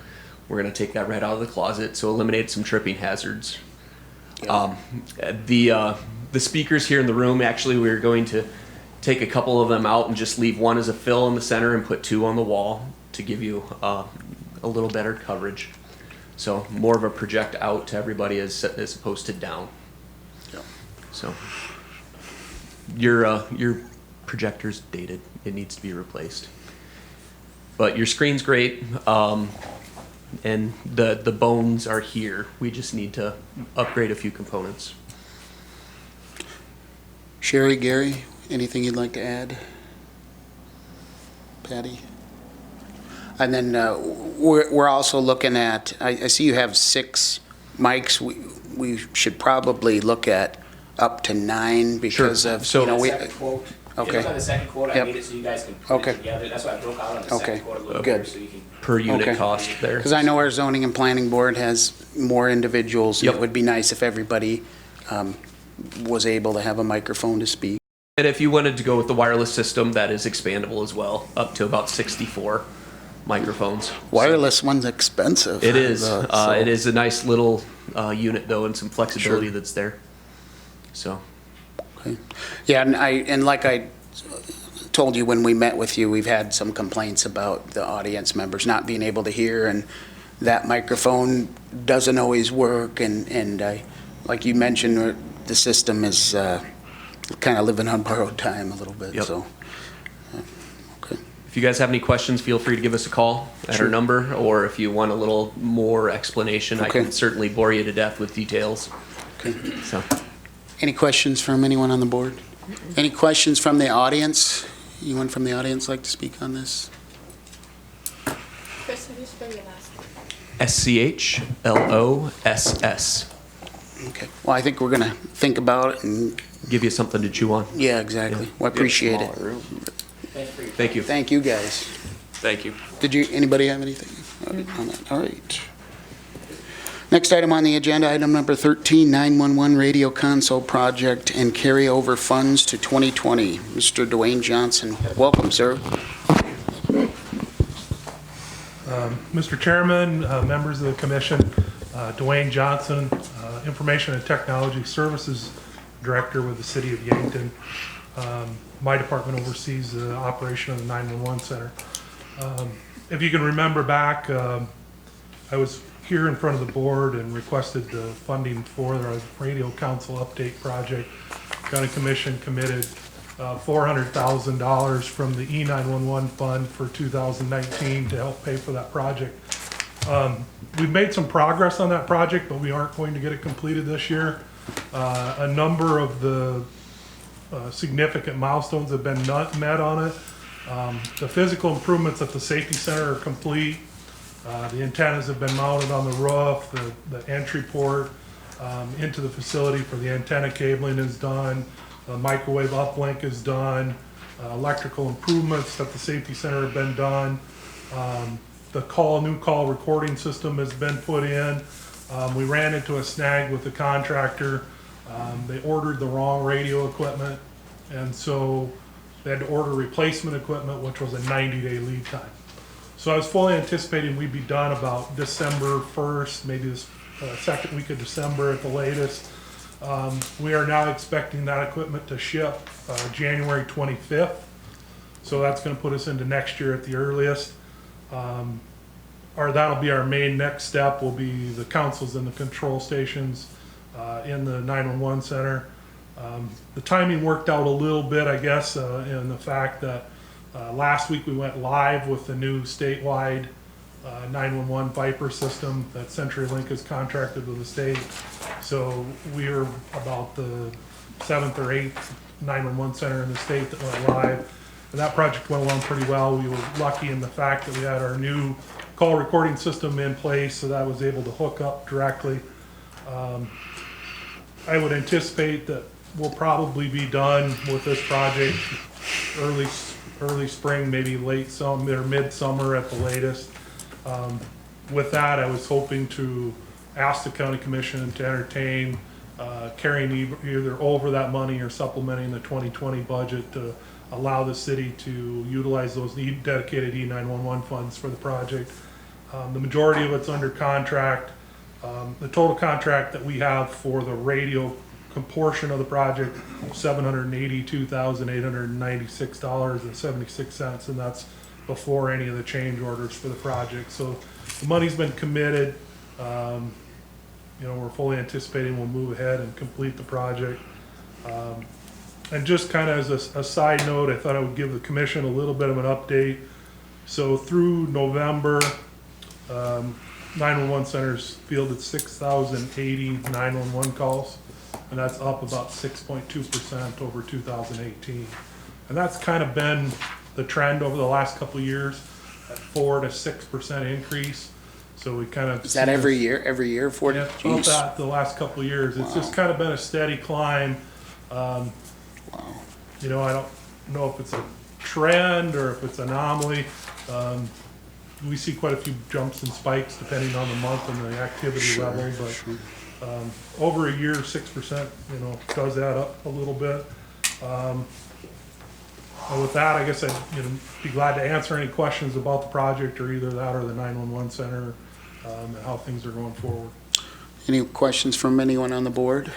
We're going to take that right out of the closet, so eliminate some tripping hazards. The speakers here in the room, actually, we're going to take a couple of them out and just leave one as a fill in the center and put 2 on the wall to give you a little better coverage. So more of a project out to everybody as opposed to down. Yep. So your projector's dated. It needs to be replaced. But your screen's great. And the bones are here. We just need to upgrade a few components. Sherry, Gary, anything you'd like to add? Patty? And then we're also looking at, I see you have 6 mics. We should probably look at up to 9 because of, So- we, Second quote. Okay. If it's on the second quote, I Yep. made it so you guys can put Okay. it together. That's why I broke out on the Okay. second quote a little Good. bit so you can. Per unit Okay. cost there. because I know our zoning and planning board has more individuals. And Yep. it would be nice if everybody was able to have a microphone to speak. And if you wanted to go with the wireless system, that is expandable as well, up to about 64 microphones. Wireless one's expensive. It is. So- It is a nice little unit though, and some flexibility that's there. So. Okay. Yeah, and like I told you when we met with you, we've had some complaints about the audience members not being able to hear, and that microphone doesn't always work, and like you mentioned, the system is kind of living on borrowed time a little bit, Yep. so. Okay. If you guys have any questions, feel free to give us a call at Sure. our number, or if you want a little more explanation, I Okay. can certainly bore you to death with details. Okay. So. Any questions from anyone on the board? Any questions from the audience? Anyone from the audience like to speak on this? Chris, how do you spell your last name? SCHLOSS. Okay. Well, I think we're going to think about it and, Give you something to chew on. yeah, exactly. Yeah. Well, I appreciate it. Thank you. Thank you, guys. Thank you. Anybody have anything on that? All right. Next item on the agenda, item number 13, 911 radio console project and carryover funds to 2020. Mr. Dwayne Johnson, welcome, sir. Mr. Chairman, members of the commission, Dwayne Johnson, Information and Technology Services Director with the City of Yankton. My department oversees the operation of the 911 center. If you can remember back, I was here in front of the board and requested the funding for the radio council update project. County Commission committed $400,000 from the E911 fund for 2019 to help pay for that project. We've made some progress on that project, but we aren't going to get it completed this year. A number of the significant milestones have been met on it. The physical improvements at the safety center are complete. The antennas have been mounted on the roof. The entry port into the facility for the antenna cabling is done. Microwave uplink is done. Electrical improvements at the safety center have been done. The new call recording system has been put in. We ran into a snag with the contractor. They ordered the wrong radio equipment, and so they had to order replacement equipment, which was a 90-day lead time. So I was fully anticipating we'd be done about December 1st, maybe this second week of December at the latest. We are now expecting that equipment to ship January 25th. So that's going to put us into next year at the earliest. That'll be our main next step, will be the consoles and the control stations in the 911 center. The timing worked out a little bit, I guess, in the fact that last week we went live with the new statewide 911 Viper system that CenturyLink has contracted with the state. So we are about the 7th or 8th 911 center in the state that went live. And that project went along pretty well. We were lucky in the fact that we had our new call recording system in place, so that was able to hook up directly. I would anticipate that we'll probably be done with this project early spring, maybe late summer or midsummer at the latest. With that, I was hoping to ask the county commission to entertain carrying either over that money or supplementing the 2020 budget to allow the city to utilize those dedicated E911 funds for the project. The majority of it's under contract. The total contract that we have for the radio portion of the project, $782,896.76, and that's before any of the change orders for the project. So the money's been committed. We're fully anticipating we'll move ahead and complete the project. And just kind of as a side note, I thought I would give the commission a little bit of an update. So through November, 911 centers fielded 6,080 911 calls, and that's up about 6.2% over 2018. And that's kind of been the trend over the last couple of years, at 4 to 6% increase. So we kind of Is that every year? Every year, 40? Yeah, about that the last couple of years. It's just kind of been a steady climb. I don't know if it's a trend or if it's an anomaly. We see quite a few jumps and spikes depending on the month and the activity level, but over a year, 6%, does add up a little bit. And with that, I guess I'd be glad to answer any questions about the project or either that or the 911 center and how things are going forward. Any questions from anyone on the board?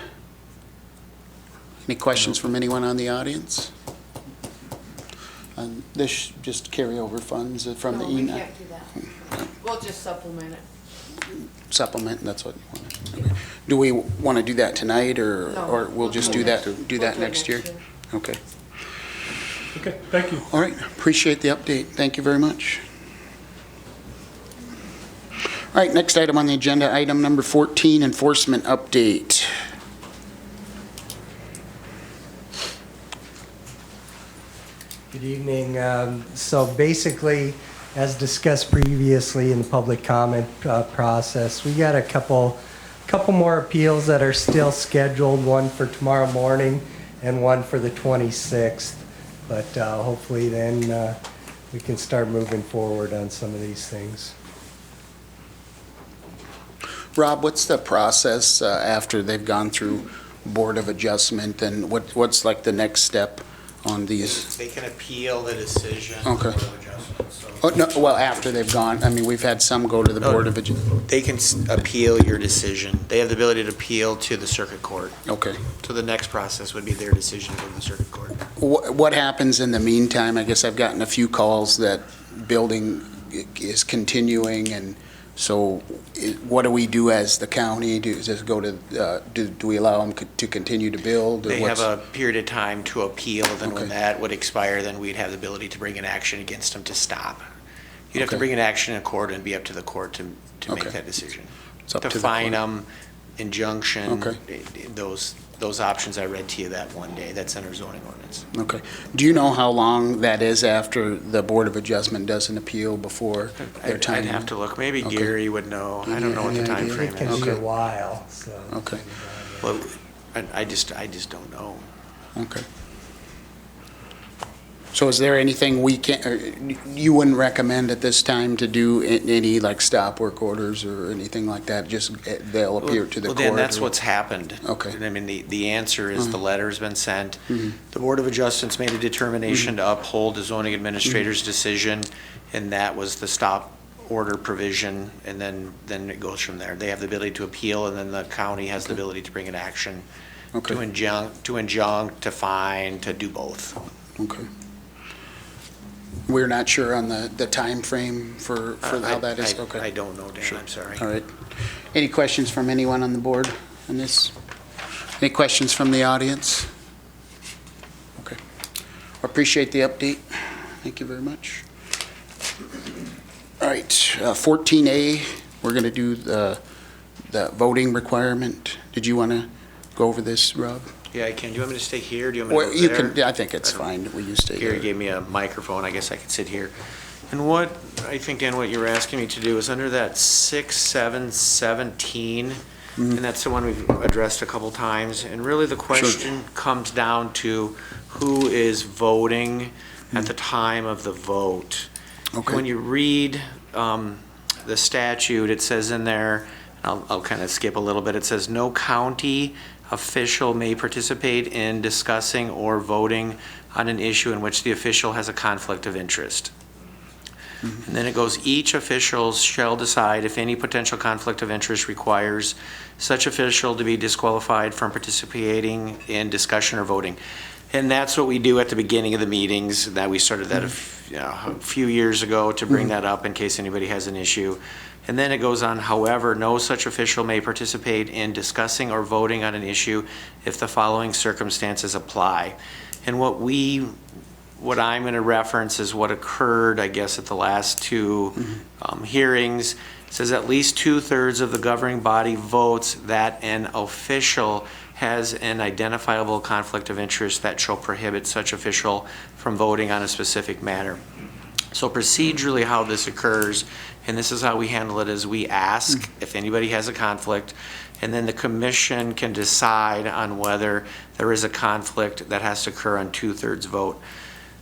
Any questions from anyone on the audience? This just carryover funds from the No, we E9. can't do that. We'll just supplement it. Supplement, that's what you want to do. Do we want to do that tonight, or No, we'll just do that We'll next year? Okay. Okay, thank you. All right, appreciate the update. Thank you very much. All right, next item on the agenda, item number 14, enforcement update. Good evening. So basically, as discussed previously in the public comment process, we got a couple more appeals that are still scheduled, one for tomorrow morning and one for the 26th. But hopefully then we can start moving forward on some of these things. Rob, what's the process after they've gone through Board of Adjustment, and what's like the next step on these? They can appeal the decision. Okay. Board of Adjustment, so- Oh, no, well, after they've gone, I mean, we've had some go to the Board of Adjustment. They can appeal your decision. They have the ability to appeal to the circuit court. Okay. So the next process would be their decision to the circuit court. What happens in the meantime? I guess I've gotten a few calls that building is continuing, and so what do we do as the county? Just go to, do we allow them to continue to build? Or They have what's- a period of time to appeal, then when Okay. that would expire, then we'd have the ability to bring an action against them to stop. You'd have to Okay. bring an action in court and be up to the court to make Okay. that decision. It's up To to the fine court. them, injunction, Okay. those options I read to you that one day, that's in our zoning ordinance. Okay. Do you know how long that is after the Board of Adjustment does an appeal before their time? I'd have to look, maybe Okay. Gary would know, I don't know what the Any time idea? frame It can is. be a Okay. while, so. Okay, Well, I just don't know. okay. So is there anything we can, or you wouldn't recommend at this time to do any like stop work orders or anything like that? Just they'll appear to the Well, court? Dan, that's or- what's happened. Okay. I mean, the answer is the letter's been sent. Mhm. The Board of Adjustments made a determination to uphold the zoning administrator's decision, and that was the stop order provision, and then it goes from there. They have the ability to appeal, and then the county has the ability to bring an action to Okay, injunct, to fine, to do both. okay. We're not sure on the timeframe for how that is? Okay. I don't know, Dan, Sure. I'm sorry. All right. Any questions from anyone on the board on this? Any questions from the audience? Okay. Appreciate the update. Thank you very much. All right, 14A, we're going to do the voting requirement. Did you want to go over this, Rob? Yeah, I can. Do you want me to stay here? Do you want me to Well, go you there? can, I think it's fine. We used to. Gary gave me a microphone, I guess I could sit here. And what, I think, Dan, what you were asking me to do is under that 6-7-17, and that's the one we've addressed a couple times, and really the question comes down to who is voting at the time of the vote. Okay. When you read the statute, it says in there, I'll kind of skip a little bit, it says, "No county official may participate in discussing or voting on an issue in which the official has a conflict of interest." And then it goes, "Each official shall decide if any potential conflict of interest requires such official to be disqualified from participating in discussion or voting." And that's what we do at the beginning of the meetings, that we started that a few years ago to bring that up in case anybody has an issue. And then it goes on, "However, no such official may participate in discussing or voting on an issue if the following circumstances apply." And what I'm going to reference is what occurred, I guess, at the last two hearings. It says at least 2/3 of the governing body votes that an official has an identifiable conflict of interest that shall prohibit such official from voting on a specific matter. So procedurally how this occurs, and this is how we handle it, is we ask if anybody has a conflict, and then the commission can decide on whether there is a conflict that has to occur on 2/3 vote.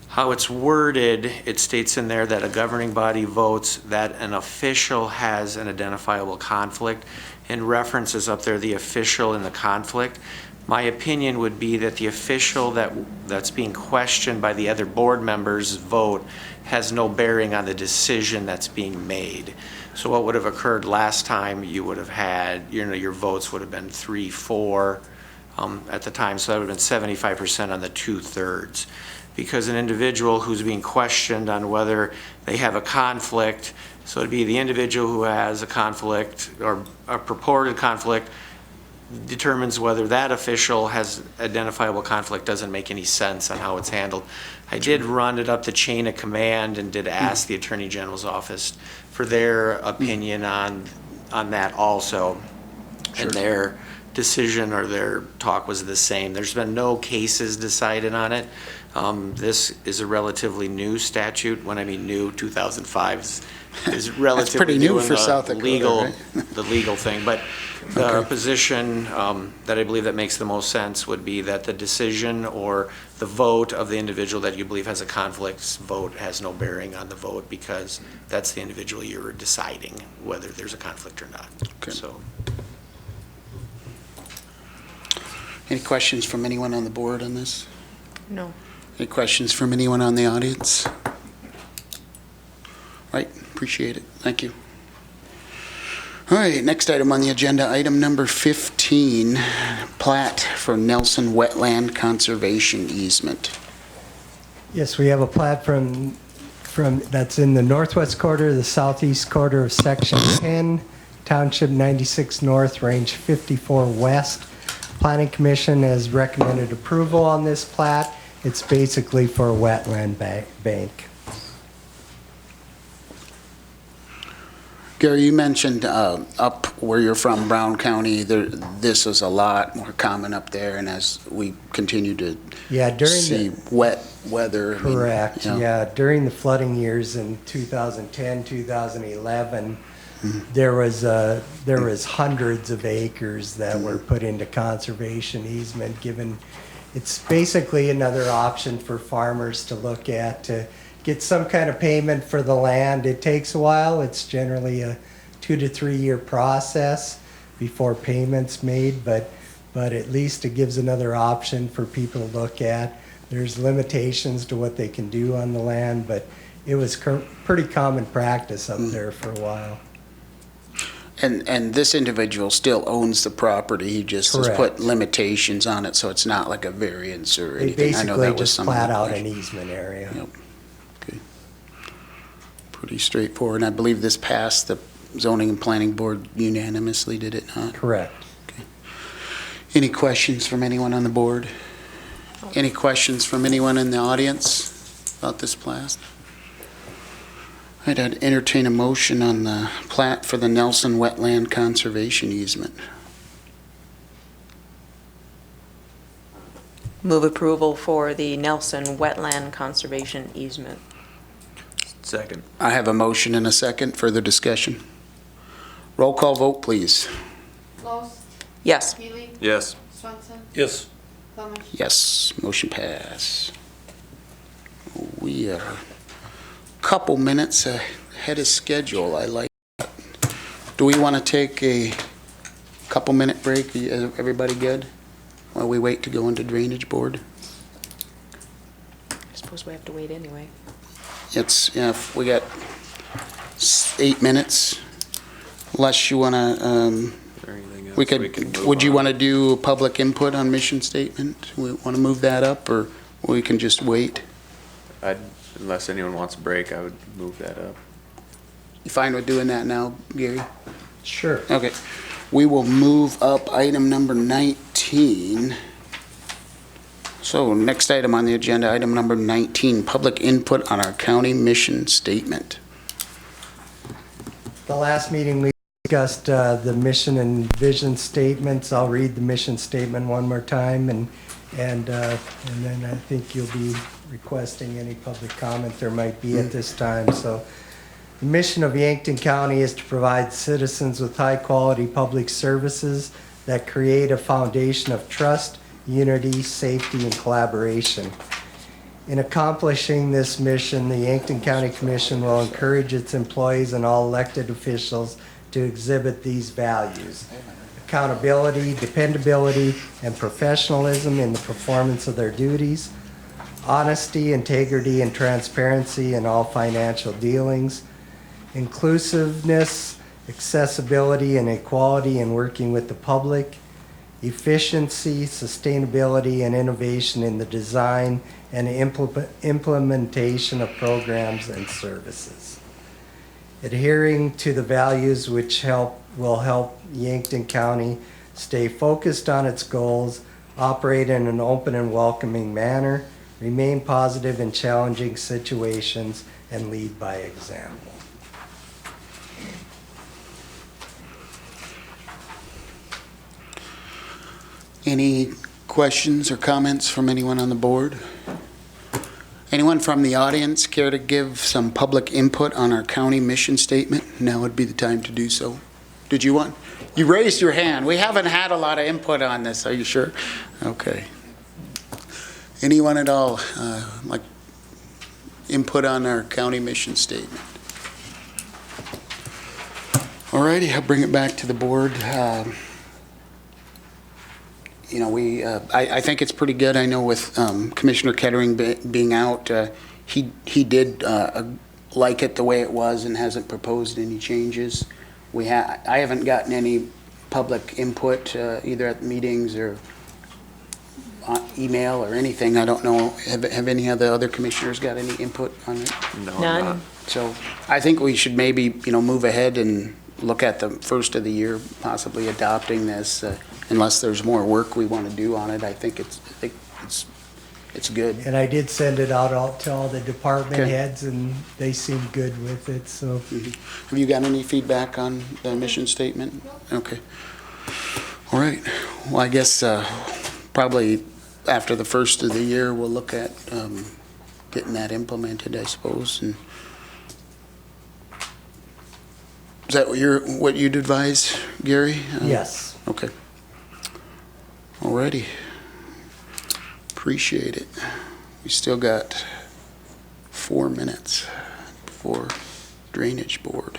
How it's worded, it states in there that a governing body votes that an official has an identifiable conflict, and references up there the official in the conflict. My opinion would be that the official that's being questioned by the other board members' vote has no bearing on the decision that's being made. So what would have occurred last time, you would have had, your votes would have been 3-4 at the time, so that would have been 75% on the 2/3. Because an individual who's being questioned on whether they have a conflict, so it'd be the individual who has a conflict or a purported conflict, determines whether that official has identifiable conflict, doesn't make any sense on how it's handled. I did run it up the chain of command and did ask the Attorney General's office for their opinion on that also. And their decision or their talk was the same. There's been no cases decided on it. This is a relatively new statute. When I mean new, 2005 is relatively pretty new in for the South Dakota, legal, right? the legal thing. But the position that I believe that makes the most sense would be that the decision or the vote of the individual that you believe has a conflict vote has no bearing on the vote, because that's the individual you're deciding whether there's a conflict or not. Okay. So Any questions from anyone on the board on this? No. Any questions from anyone on the audience? Right, appreciate it. Thank you. All right, next item on the agenda, item number 15, plat for Nelson Wetland Conservation Easement. Yes, we have a plat from that's in the northwest quarter, the southeast quarter of Section 10, Township 96 North, Range 54 West. Planning Commission has recommended approval on this plat. It's basically for a wetland bank. Gary, you mentioned up where you're from, Brown County, this is a lot more common up there, and as we continue to see wet weather. Correct, yeah. During the flooding years in 2010, 2011, there was hundreds of acres that were put into conservation easement, given it's basically another option for farmers to look at to get some kind of payment for the land. It takes a while. It's generally a 2 to 3 year process before payment's made, but at least it gives another option for people to look at. There's limitations to what they can do on the land, but it was pretty common practice up there for a while. And this individual still owns the property, he just has put limitations on it, so it's not like a variance or anything. They basically just plat out an easement area. Yep. Okay. Pretty straightforward, and I believe this passed the zoning and planning board unanimously, did it not? Correct. Okay. Any questions from anyone on the board? Any questions from anyone in the audience about this plat? I'd entertain a motion on the plat for the Nelson Wetland Conservation Easement. Move approval for the Nelson Wetland Conservation Easement. Second. I have a motion and a second. Further discussion? Roll call vote, please. Close. Yes. Healy. Yes. Swenson. Yes. Commsion. Yes, motion pass. We are a couple minutes ahead of schedule. I like that. Do we want to take a couple minute break? Is everybody good? While we wait to go into drainage board? I suppose we have to wait anyway. It's, we got 8 minutes. Unless you want to, would you want to do a public input on mission statement? We want to move that up, or we can just wait? Unless anyone wants a break, I would move that up. You fine with doing that now, Gary? Sure. Okay. We will move up item number 19. So next item on the agenda, item number 19, public input on our county mission statement. The last meeting we discussed the mission and vision statements. I'll read the mission statement one more time, and then I think you'll be requesting any public comment there might be at this time. So the mission of Yankton County is to provide citizens with high-quality public services that create a foundation of trust, unity, safety, and collaboration. In accomplishing this mission, the Yankton County Commission will encourage its employees and all elected officials to exhibit these values: accountability, dependability, and professionalism in the performance of their duties, honesty, integrity, and transparency in all financial dealings, inclusiveness, accessibility, and equality in working with the public, efficiency, sustainability, and innovation in the design and implementation of programs and services. Adhering to the values which will help Yankton County stay focused on its goals, operate in an open and welcoming manner, remain positive in challenging situations, and lead by example. Any questions or comments from anyone on the board? Anyone from the audience care to give some public input on our county mission statement? Now would be the time to do so. Did you want? You raised your hand. We haven't had a lot of input on this. Are you sure? Okay. Anyone at all like input on our county mission statement? All righty, I'll bring it back to the board. you know, I think it's pretty good. I know with Commissioner Kettering being out, he did like it the way it was and hasn't proposed any changes. I haven't gotten any public input, either at meetings or email or anything. I don't know, have any of the other commissioners got any input on it? No, None. not. So I think we should maybe, you know, move ahead and look at the first of the year, possibly adopting this, unless there's more work we want to do on it. I think it's good. And I did send it out to all the department Okay. heads, and they seemed good with it, so. Have you got any feedback on the mission statement? Okay. All right. Well, I guess probably after the first of the year, we'll look at getting that implemented, I suppose. And is that what you'd advise, Gary? Yes. Okay. All righty. Appreciate it. We still got 4 minutes before Drainage Board.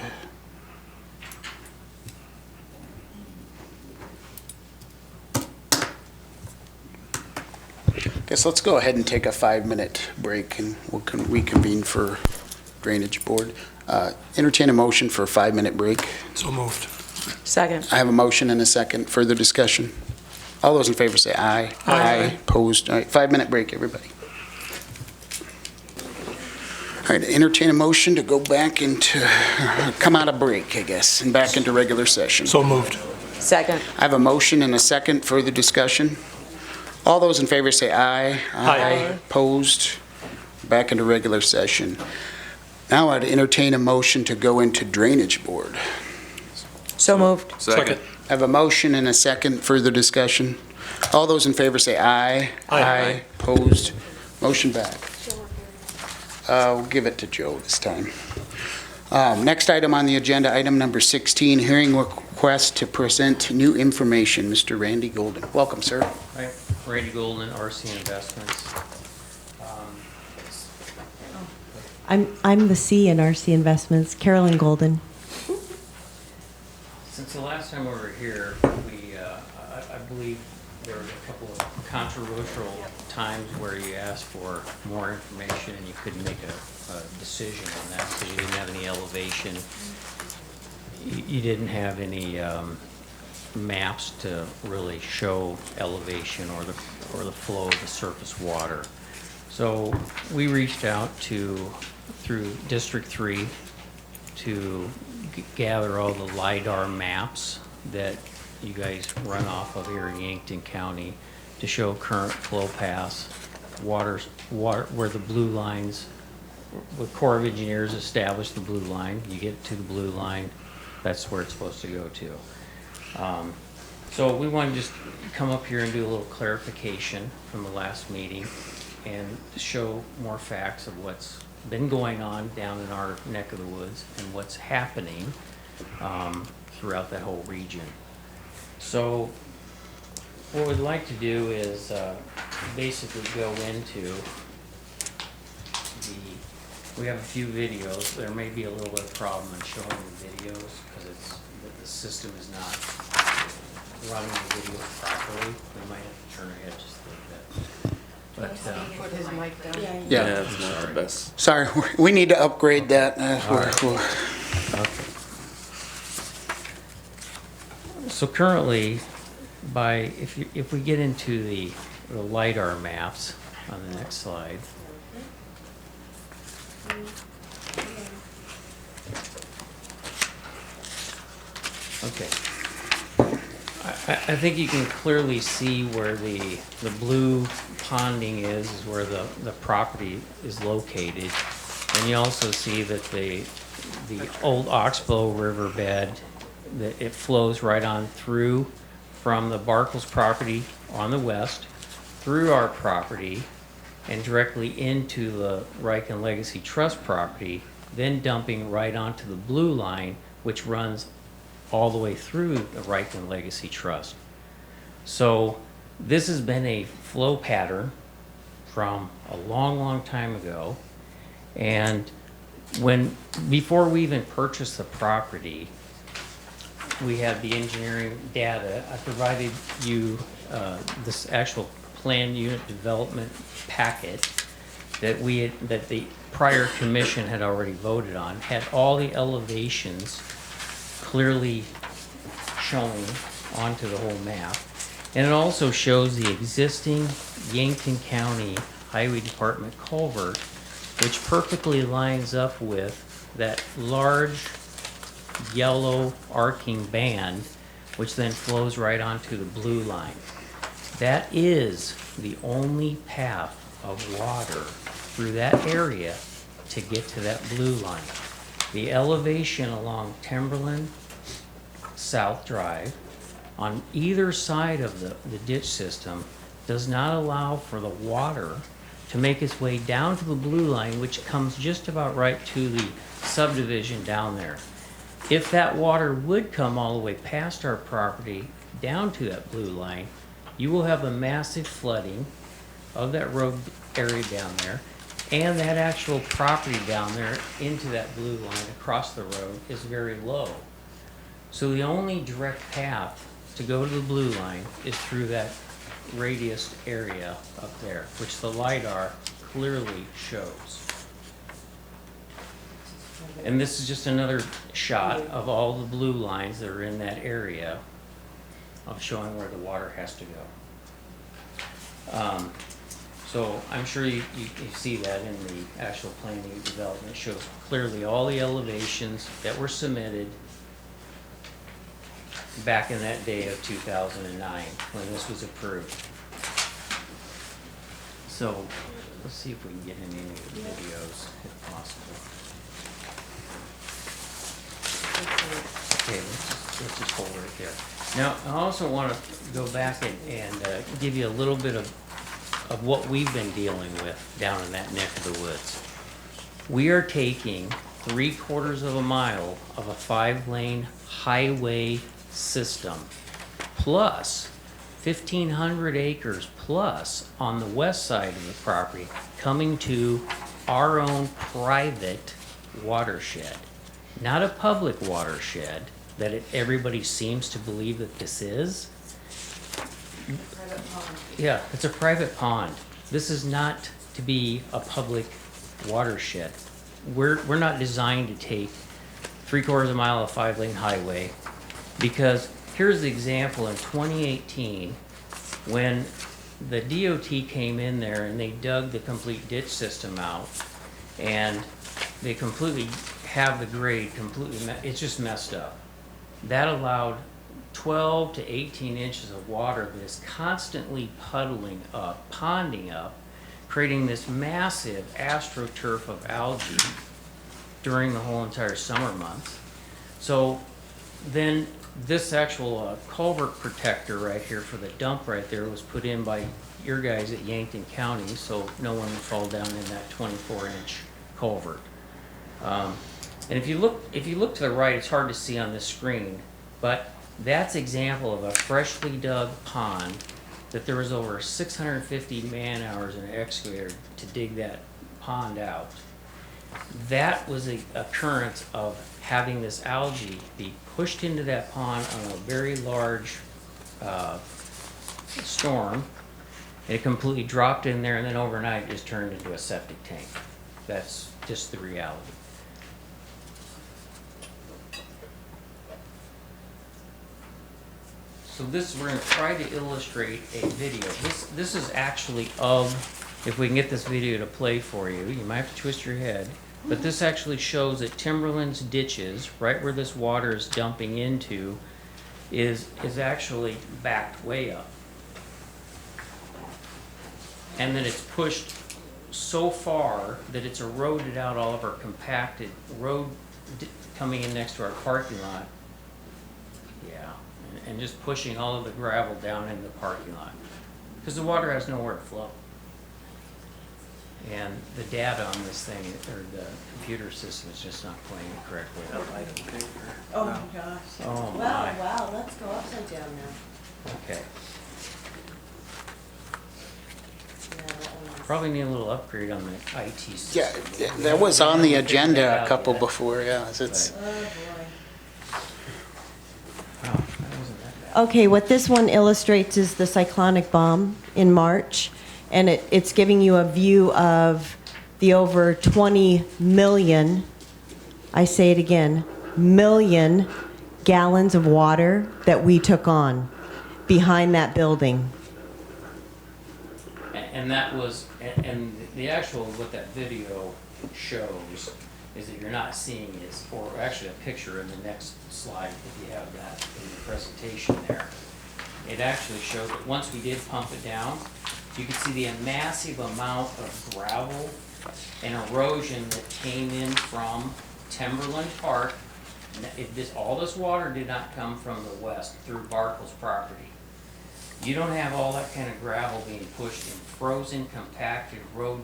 Guess let's go ahead and take a 5-minute break and we'll reconvene for Drainage Board. Entertain a motion for a 5-minute break. So moved. Second. I have a motion and a second. Further discussion? All those in favor say aye. Aye. Opposed? All right, 5-minute break, everybody. All right, entertain a motion to go back into, come out of break, I guess, and back into regular session. So moved. Second. I have a motion and a second. Further discussion? All those in favor say aye. Aye. Opposed? Back into regular session. Now I'd entertain a motion to go into Drainage Board. So moved. Second. I have a motion and a second. Further discussion? All those in favor say aye. Aye. Opposed? Motion back. We'll give it to Joe this time. Next item on the agenda, item number 16, hearing request to present new information. Mr. Randy Golden. Welcome, sir. Hi, Randy Golden, RC Investments. I'm the C in RC Investments, Carolyn Golden. Since the last time we were here, I believe there were a couple of controversial times where you asked for more information and you couldn't make a decision on that because you didn't have any elevation. You didn't have any maps to really show elevation or the flow of the surface water. So we reached out through District 3 to gather all the LiDAR maps that you guys run off of here in Yankton County to show current flow paths, water where the blue lines, the Corps of Engineers established the blue line. You get to the blue line, that's where it's supposed to go to. So we want to just come up here and do a little clarification from the last meeting and show more facts of what's been going on down in our neck of the woods and what's happening throughout that whole region. So what we'd like to do is basically go into we have a few videos. There may be a little bit of problem in showing the videos because the system is not running the video properly. We might have to turn our head just a little bit. But Put his mic down. Yeah. It's not the best. Sorry, we need to upgrade that. Okay. So currently, if we get into the LiDAR maps on the next slide. Okay. I think you can clearly see where the blue ponding is where the property is located. And you also see that the old Oxbow riverbed, that it flows right on through from the Barkles property on the west, through our property, and directly into the Reich and Legacy Trust property, then dumping right onto the blue line, which runs all the way through the Reich and Legacy Trust. So this has been a flow pattern from a long, long time ago. And before we even purchased the property, we have the engineering data. I provided you this actual plan unit development packet that that the prior commission had already voted on, had all the elevations clearly shown onto the whole map. And it also shows the existing Yankton County Highway Department culvert, which perfectly lines up with that large yellow arcing band, which then flows right onto the blue line. That is the only path of water through that area to get to that blue line. The elevation along Timberland South Drive on either side of the ditch system does not allow for the water to make its way down to the blue line, which comes just about right to the subdivision down there. If that water would come all the way past our property down to that blue line, you will have a massive flooding of that road area down there, and that actual property down there into that blue line across the road is very low. So the only direct path to go to the blue line is through that radius area up there, which the LiDAR clearly shows. And this is just another shot of all the blue lines that are in that area of showing where the water has to go. So I'm sure you see that in the actual plan unit development. It shows clearly all the elevations that were submitted back in that day of 2009 when this was approved. So let's see if we can get in any of the videos if possible. Okay, let's just hold right there. Now, I also want to go back and give you a little bit of what we've been dealing with down in that neck of the woods. We are taking 3/4 of a mile of a 5-lane highway system, plus 1,500 acres plus on the west side of the property, coming to our own private watershed. Not a public watershed that everybody seems to believe that this is. Yeah, it's a private pond. This is not to be a public watershed. We're not designed to take 3/4 of a mile of 5-lane highway, because here's the example in 2018 when the DOT came in there and they dug the complete ditch system out, and they completely have the grade completely, it's just messed up. That allowed 12 to 18 inches of water that is constantly puddling up, ponding up, creating this massive astroturf of algae during the whole entire summer months. So then this actual culvert protector right here for the dump right there was put in by your guys at Yankton County, so no one would fall down in that 24-inch culvert. And if you look to the right, it's hard to see on this screen, but that's example of a freshly dug pond that there was over 650 man-hours in an excavator to dig that pond out. That was an occurrence of having this algae be pushed into that pond on a very large storm. It completely dropped in there, and then overnight just turned into a septic tank. That's just the reality. So this, we're going to try to illustrate a video. This is actually of, if we can get this video to play for you, you might have to twist your head, but this actually shows that Timberland's ditches, right where this water is dumping into, is actually backed way up. And then it's pushed so far that it's eroded out all of our compacted road coming in next to our parking lot. Yeah, and just pushing all of the gravel down into the parking lot, because the water has nowhere to flow. And the data on this thing, or the computer system, is just not playing it correctly. Oh my gosh. Oh my. Wow, wow, let's go upside down now. Okay. Probably need a little upgrade on the IT system. Yeah, that was on the agenda a couple before, yeah. It's, Oh boy. Okay, what this one illustrates is the cyclonic bomb in March, and it's giving you a view of the over 20 million, I say it again, million gallons of water that we took on behind that building. And that was, and the actual, what that video shows is that you're not seeing is, or actually a picture in the next slide, if you have that in the presentation there. It actually showed that once we did pump it down, you could see the massive amount of gravel and erosion that came in from Timberland Park. All this water did not come from the west through Barkle's property. You don't have all that kind of gravel being pushed in frozen, compacted road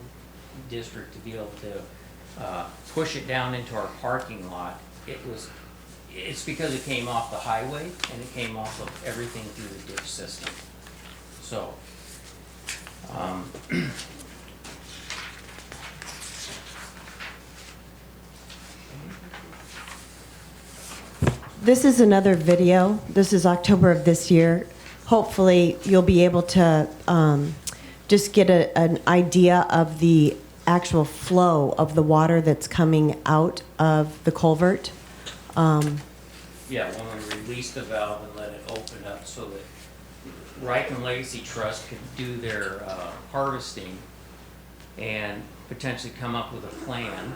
district to be able to push it down into our parking lot. It's because it came off the highway and it came off of everything through the ditch system. So, This is another video. This is October of this year. Hopefully, you'll be able to just get an idea of the actual flow of the water that's coming out of the culvert. yeah, when we released the valve and let it open up so that Reich and Legacy Trust could do their harvesting and potentially come up with a plan.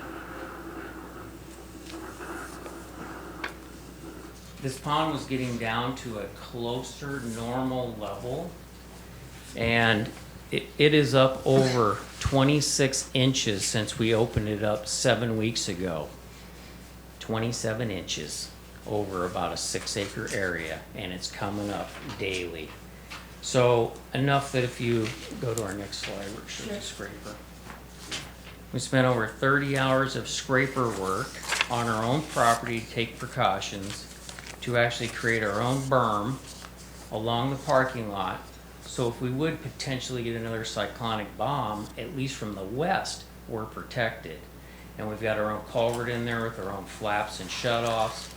This pond was getting down to a closer normal level, and it is up over 26 inches since we opened it up 7 weeks ago. 27 inches over about a 6-acre area, and it's coming up daily. So enough that if you go to our next slide, where it shows the scraper. We spent over 30 hours of scraper work on our own property to take precautions to actually create our own berm along the parking lot. So if we would potentially get another cyclonic bomb, at least from the west, we're protected. And we've got our own culvert in there with our own flaps and shutoffs.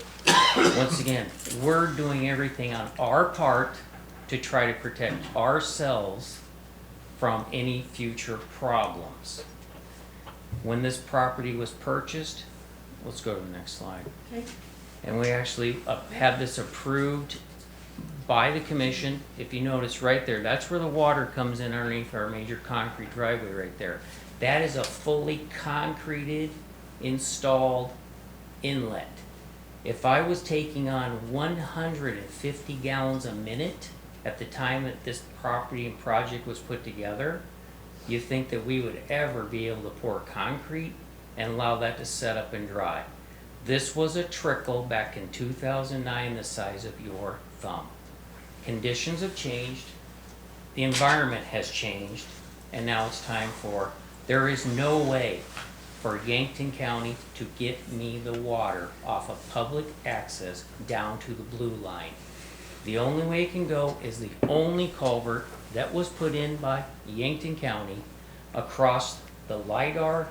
Once again, we're doing everything on our part to try to protect ourselves from any future problems. When this property was purchased, let's go to the next slide. Okay. And we actually had this approved by the commission. If you notice right there, that's where the water comes in underneath our major concrete driveway right there. That is a fully concreted, installed inlet. If I was taking on 150 gallons a minute at the time that this property and project was put together, you think that we would ever be able to pour concrete and allow that to set up and dry? This was a trickle back in 2009 the size of your thumb. Conditions have changed, the environment has changed, and now it's time for, there is no way for Yankton County to get me the water off of public access down to the blue line. The only way it can go is the only culvert that was put in by Yankton County across the LIDAR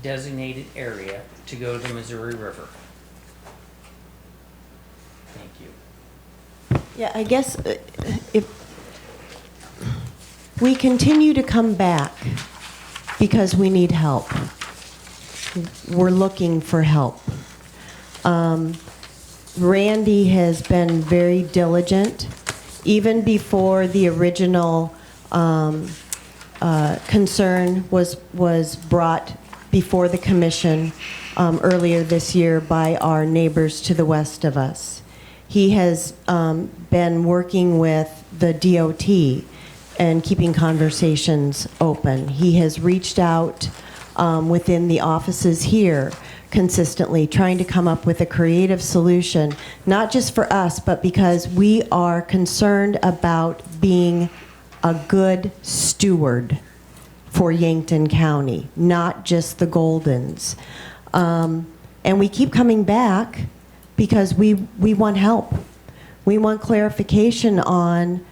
designated area to go to the Missouri River. Thank you. Yeah, I guess if we continue to come back because we need help, we're looking for help. Randy has been very diligent, even before the original concern was brought before the commission earlier this year by our neighbors to the west of us. He has been working with the DOT and keeping conversations open. He has reached out within the offices here consistently, trying to come up with a creative solution, not just for us, but because we are concerned about being a good steward for Yankton County, not just the Goldens. And we keep coming back because we want help. We want clarification on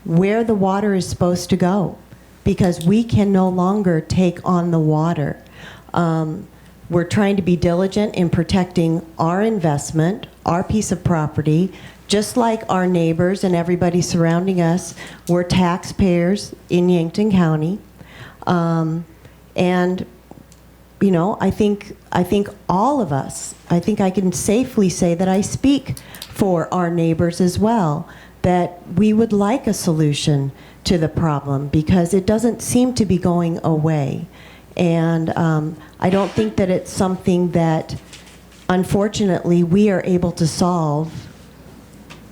where the water is supposed to go, because we can no longer take on the water. We're trying to be diligent in protecting our investment, our piece of property, just like our neighbors and everybody surrounding us, we're taxpayers in Yankton County. And, you know, I think all of us, I think I can safely say that I speak for our neighbors as well, that we would like a solution to the problem because it doesn't seem to be going away. And I don't think that it's something that, unfortunately, we are able to solve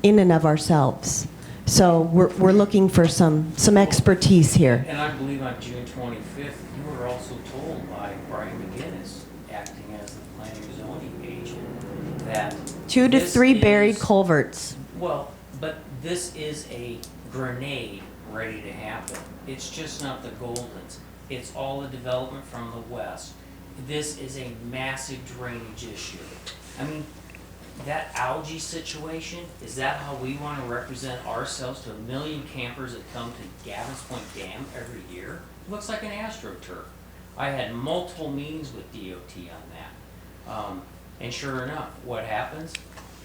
in and of ourselves. So we're looking for some expertise here. And I believe on June 25th, you were also told by Brian McGinnis, acting as the planning and zoning agent, that 2 to 3 buried is- culverts. Well, but this is a grenade ready to happen. It's just not the Goldens. It's all the development from the west. This is a massive drainage issue. I mean, that algae situation, is that how we want to represent ourselves to 1 million campers that come to Gavin's Point Dam every year? It looks like an AstroTurf. I had multiple meetings with DOT on that. And sure enough, what happens?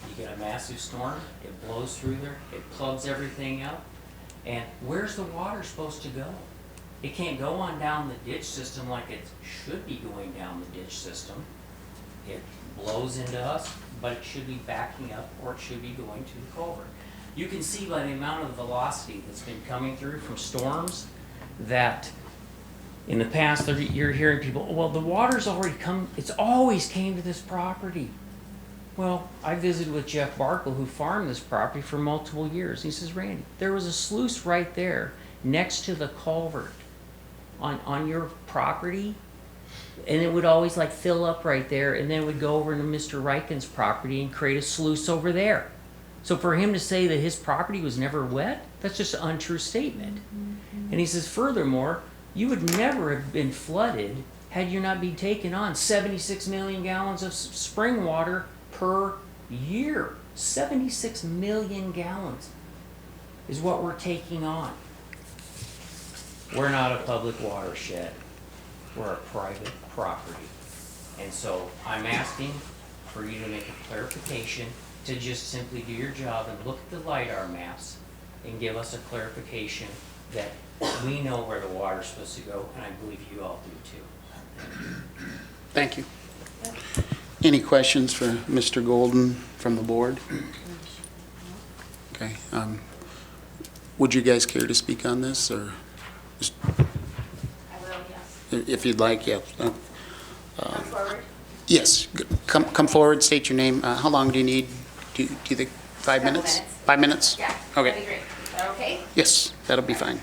You get a massive storm, it blows through there, it plugs everything up, and where's the water supposed to go? It can't go on down the ditch system like it should be going down the ditch system. It blows into us, but it should be backing up or it should be going to the culvert. You can see by the amount of velocity that's been coming through from storms that in the past you're hearing people, well, the water's already come, it's always came to this property. Well, I visited with Jeff Barkle, who farmed this property for multiple years. He says, Randy, there was a sluice right there next to the culvert on your property, and it would always like fill up right there, and then it would go over into Mr. Riken's property and create a sluice over there. So for him to say that his property was never wet, that's just an untrue statement. And he says, furthermore, you would never have been flooded had you not been taking on 76 million gallons of spring water per year. 76 million gallons is what we're taking on. We're not a public watershed. We're a private property. And so I'm asking for you to make a clarification to just simply do your job and look at the LiDAR maps and give us a clarification that we know where the water's supposed to go, and I believe you all do too. Thank you. Any questions for Mr. Golden from the board? Okay. Would you guys care to speak on this, or just, I will, yes. if you'd like, yeah. Come forward. Yes, come forward, state your name. How long do you need? Do you think 5 minutes? 5 minutes? Yeah, Okay. that'd be great. Is that okay? Yes, that'll be fine.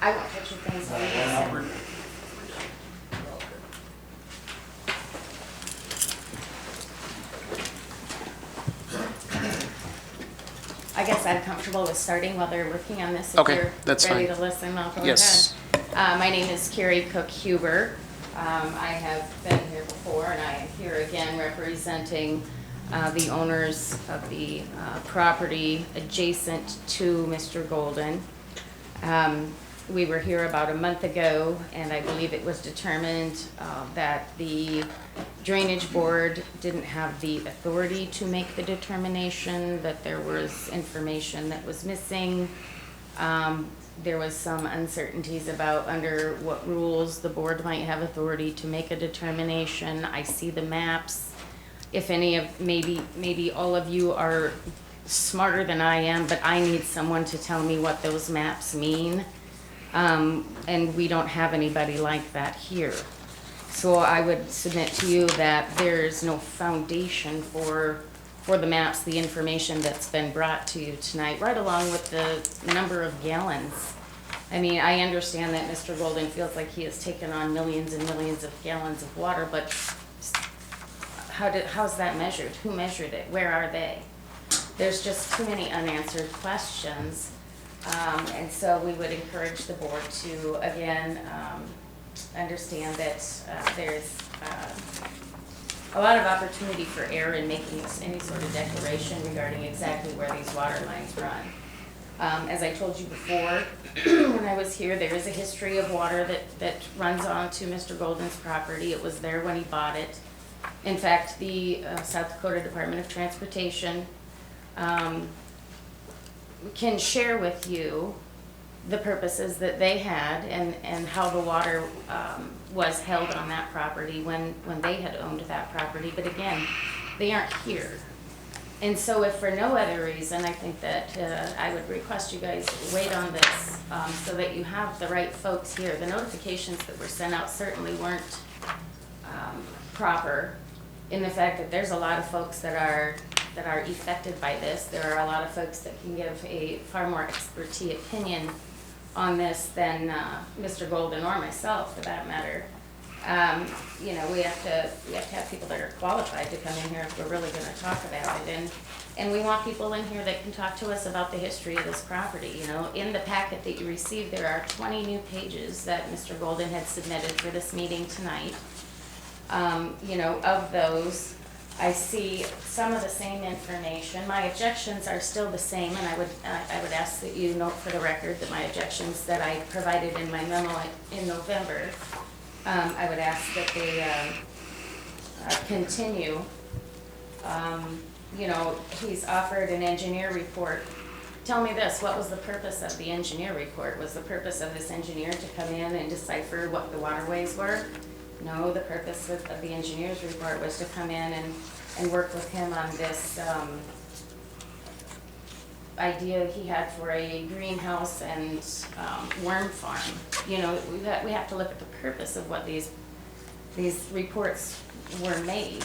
I won't touch your things. Please. I guess I'm comfortable with starting while they're working on this. If Okay, you're that's ready fine. to listen, I'll go Yes. ahead. My name is Carrie Cook-Huber. I have been here before, and I am here again representing the owners of the property adjacent to Mr. Golden. We were here about a month ago, and I believe it was determined that the Drainage Board didn't have the authority to make the determination, that there was information that was missing. There was some uncertainties about under what rules the board might have authority to make a determination. I see the maps. If any of, maybe all of you are smarter than I am, but I need someone to tell me what those maps mean. And we don't have anybody like that here. So I would submit to you that there's no foundation for the maps, the information that's been brought to you tonight, right along with the number of gallons. I mean, I understand that Mr. Golden feels like he has taken on millions and millions of gallons of water, but how's that measured? Who measured it? Where are they? There's just too many unanswered questions. And so we would encourage the board to, again, understand that there's a lot of opportunity for error in making any sort of declaration regarding exactly where these water lines run. As I told you before, when I was here, there is a history of water that runs onto Mr. Golden's property. It was there when he bought it. In fact, the South Dakota Department of Transportation can share with you the purposes that they had and how the water was held on that property when they had owned that property. But again, they aren't here. And so if for no other reason, I think that I would request you guys wait on this so that you have the right folks here. The notifications that were sent out certainly weren't proper in the fact that there's a lot of folks that are affected by this. There are a lot of folks that can give a far more expertise opinion on this than Mr. Golden or myself, for that matter. You know, we have to have people that are qualified to come in here if we're really going to talk about it. And we want people in here that can talk to us about the history of this property. You know, in the packet that you received, there are 20 new pages that Mr. Golden had submitted for this meeting tonight. You know, of those, I see some of the same information. My objections are still the same, and I would ask that you note for the record that my objections that I provided in my memo in November, I would ask that they continue. You know, he's offered an engineer report. Tell me this, what was the purpose of the engineer report? Was the purpose of this engineer to come in and decipher what the waterways were? No, the purpose of the engineer's report was to come in and work with him on this idea he had for a greenhouse and worm farm. You know, we have to look at the purpose of what these reports were made.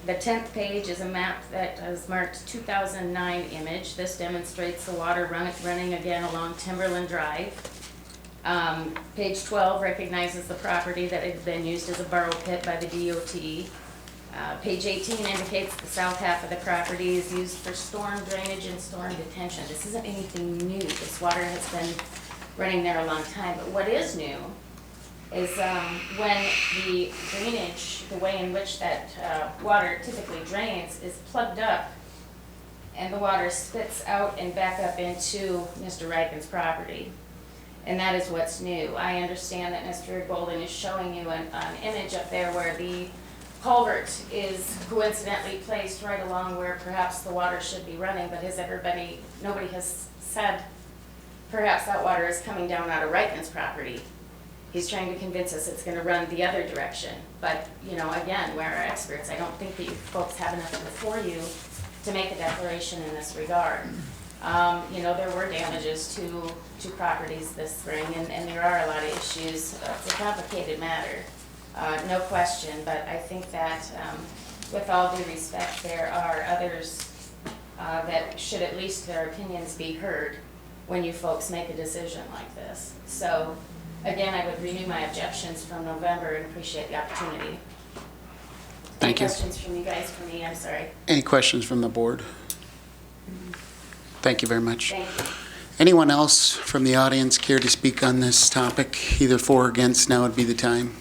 The 10th page is a map that is marked 2009 image. This demonstrates the water running again along Timberland Drive. Page 12 recognizes the property that had been used as a burrow pit by the DOT. Page 18 indicates the south half of the property is used for storm drainage and storm detention. This isn't anything new. This water has been running there a long time. But what is new is when the drainage, the way in which that water typically drains, is plugged up and the water spits out and back up into Mr. Riken's property. And that is what's new. I understand that Mr. Golden is showing you an image up there where the culvert is coincidentally placed right along where perhaps the water should be running, but nobody has said perhaps that water is coming down out of Riken's property. He's trying to convince us it's going to run the other direction. But, you know, again, we're experts. I don't think that you folks have enough before you to make a declaration in this regard. You know, there were damages to properties this spring, and there are a lot of issues. It's a complicated matter, no question, but I think that with all due respect, there are others that should at least their opinions be heard when you folks make a decision like this. So, again, I would renew my objections from November and appreciate the opportunity. Thank you. Any questions from you guys for me? I'm sorry. Any questions from the board? Thank you very much. Thank you. Anyone else from the audience care to speak on this topic, either for or against? Now would be the time.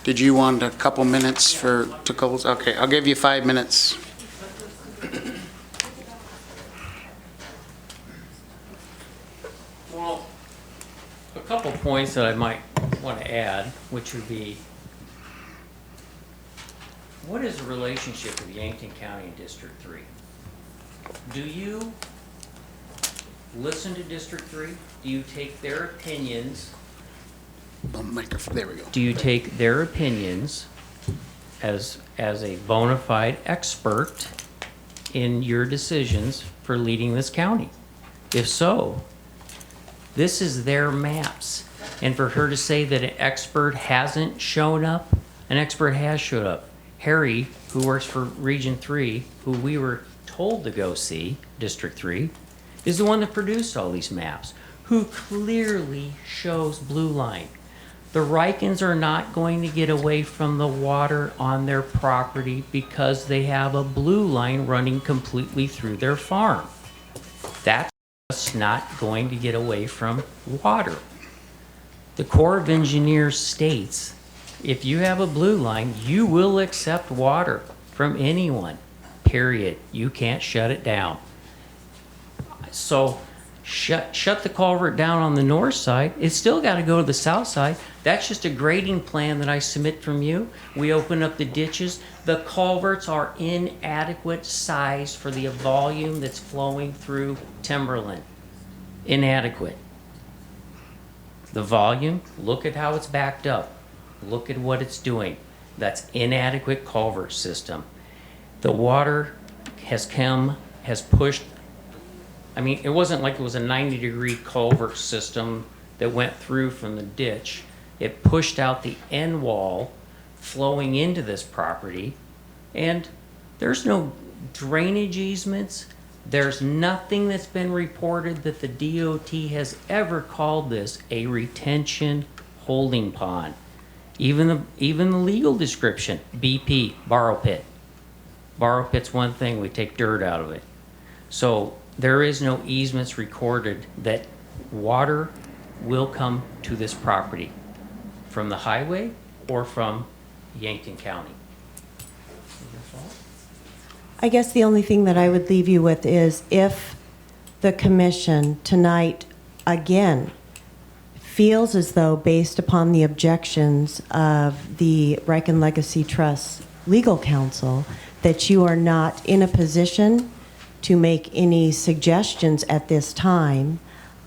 Did you want a couple minutes to close? Okay, I'll give you 5 minutes. Well, a couple points that I might want to add, which would be, what is the relationship with Yankton County and District 3? Do you listen to District 3? Do you take their opinions? Microphone, there we go. Do you take their opinions as a bona fide expert in your decisions for leading this county? If so, this is their maps. And for her to say that an expert hasn't shown up, an expert has showed up. Harry, who works for Region 3, who we were told to go see, District 3, is the one that produced all these maps, who clearly shows blue line. The Rikens are not going to get away from the water on their property because they have a blue line running completely through their farm. That's just not going to get away from water. The Corps of Engineers states, if you have a blue line, you will accept water from anyone, period. You can't shut it down. So shut the culvert down on the north side. It's still got to go to the south side. That's just a grading plan that I submit from you. We open up the ditches. The culverts are inadequate size for the volume that's flowing through Timberland. Inadequate. The volume, look at how it's backed up. Look at what it's doing. That's inadequate culvert system. The water has pushed. I mean, it wasn't like it was a 90-degree culvert system that went through from the ditch. It pushed out the end wall flowing into this property, and there's no drainage easements. There's nothing that's been reported that the DOT has ever called this a retention holding pond. Even the legal description, BP, borrow pit. Borrow pit's one thing, we take dirt out of it. So there is no easements recorded that water will come to this property from the highway or from Yankton County. I guess the only thing that I would leave you with is if the commission tonight, again, feels as though, based upon the objections of the Reich and Legacy Trust legal counsel, that you are not in a position to make any suggestions at this time,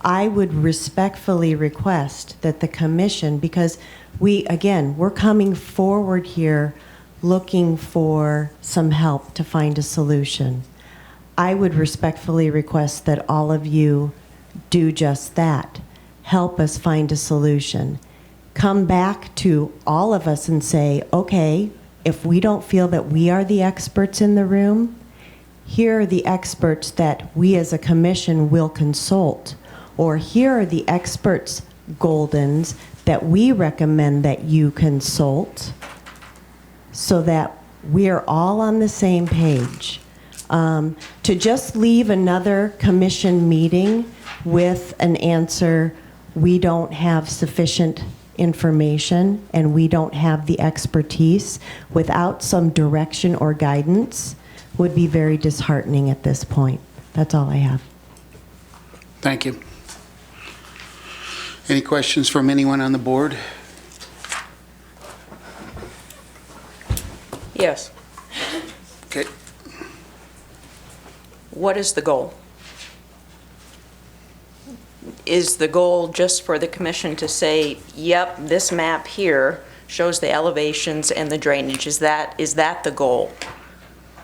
I would respectfully request that the commission, because we're coming forward here looking for some help to find a solution. I would respectfully request that all of you do just that. Help us find a solution. Come back to all of us and say, okay, if we don't feel that we are the experts in the room, here are the experts that we as a commission will consult. Or here are the experts, Goldens, that we recommend that you consult, so that we're all on the same page. To just leave another commission meeting with an answer, we don't have sufficient information and we don't have the expertise, without some direction or guidance, would be very disheartening at this point. That's all I have. Thank you. Any questions from anyone on the board? Yes. Okay. What is the goal? Is the goal just for the commission to say, yep, this map here shows the elevations and the drainage? Is that the goal?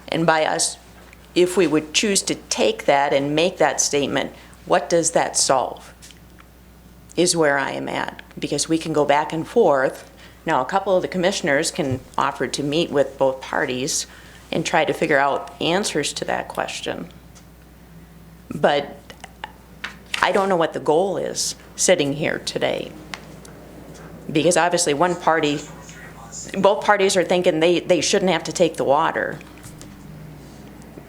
And by us, if we would choose to take that and make that statement, what does that solve? Is where I am at. Because we can go back and forth. Now, a couple of the commissioners can offer to meet with both parties and try to figure out answers to that question. But I don't know what the goal is sitting here today. Because obviously both parties are thinking they shouldn't have to take the water.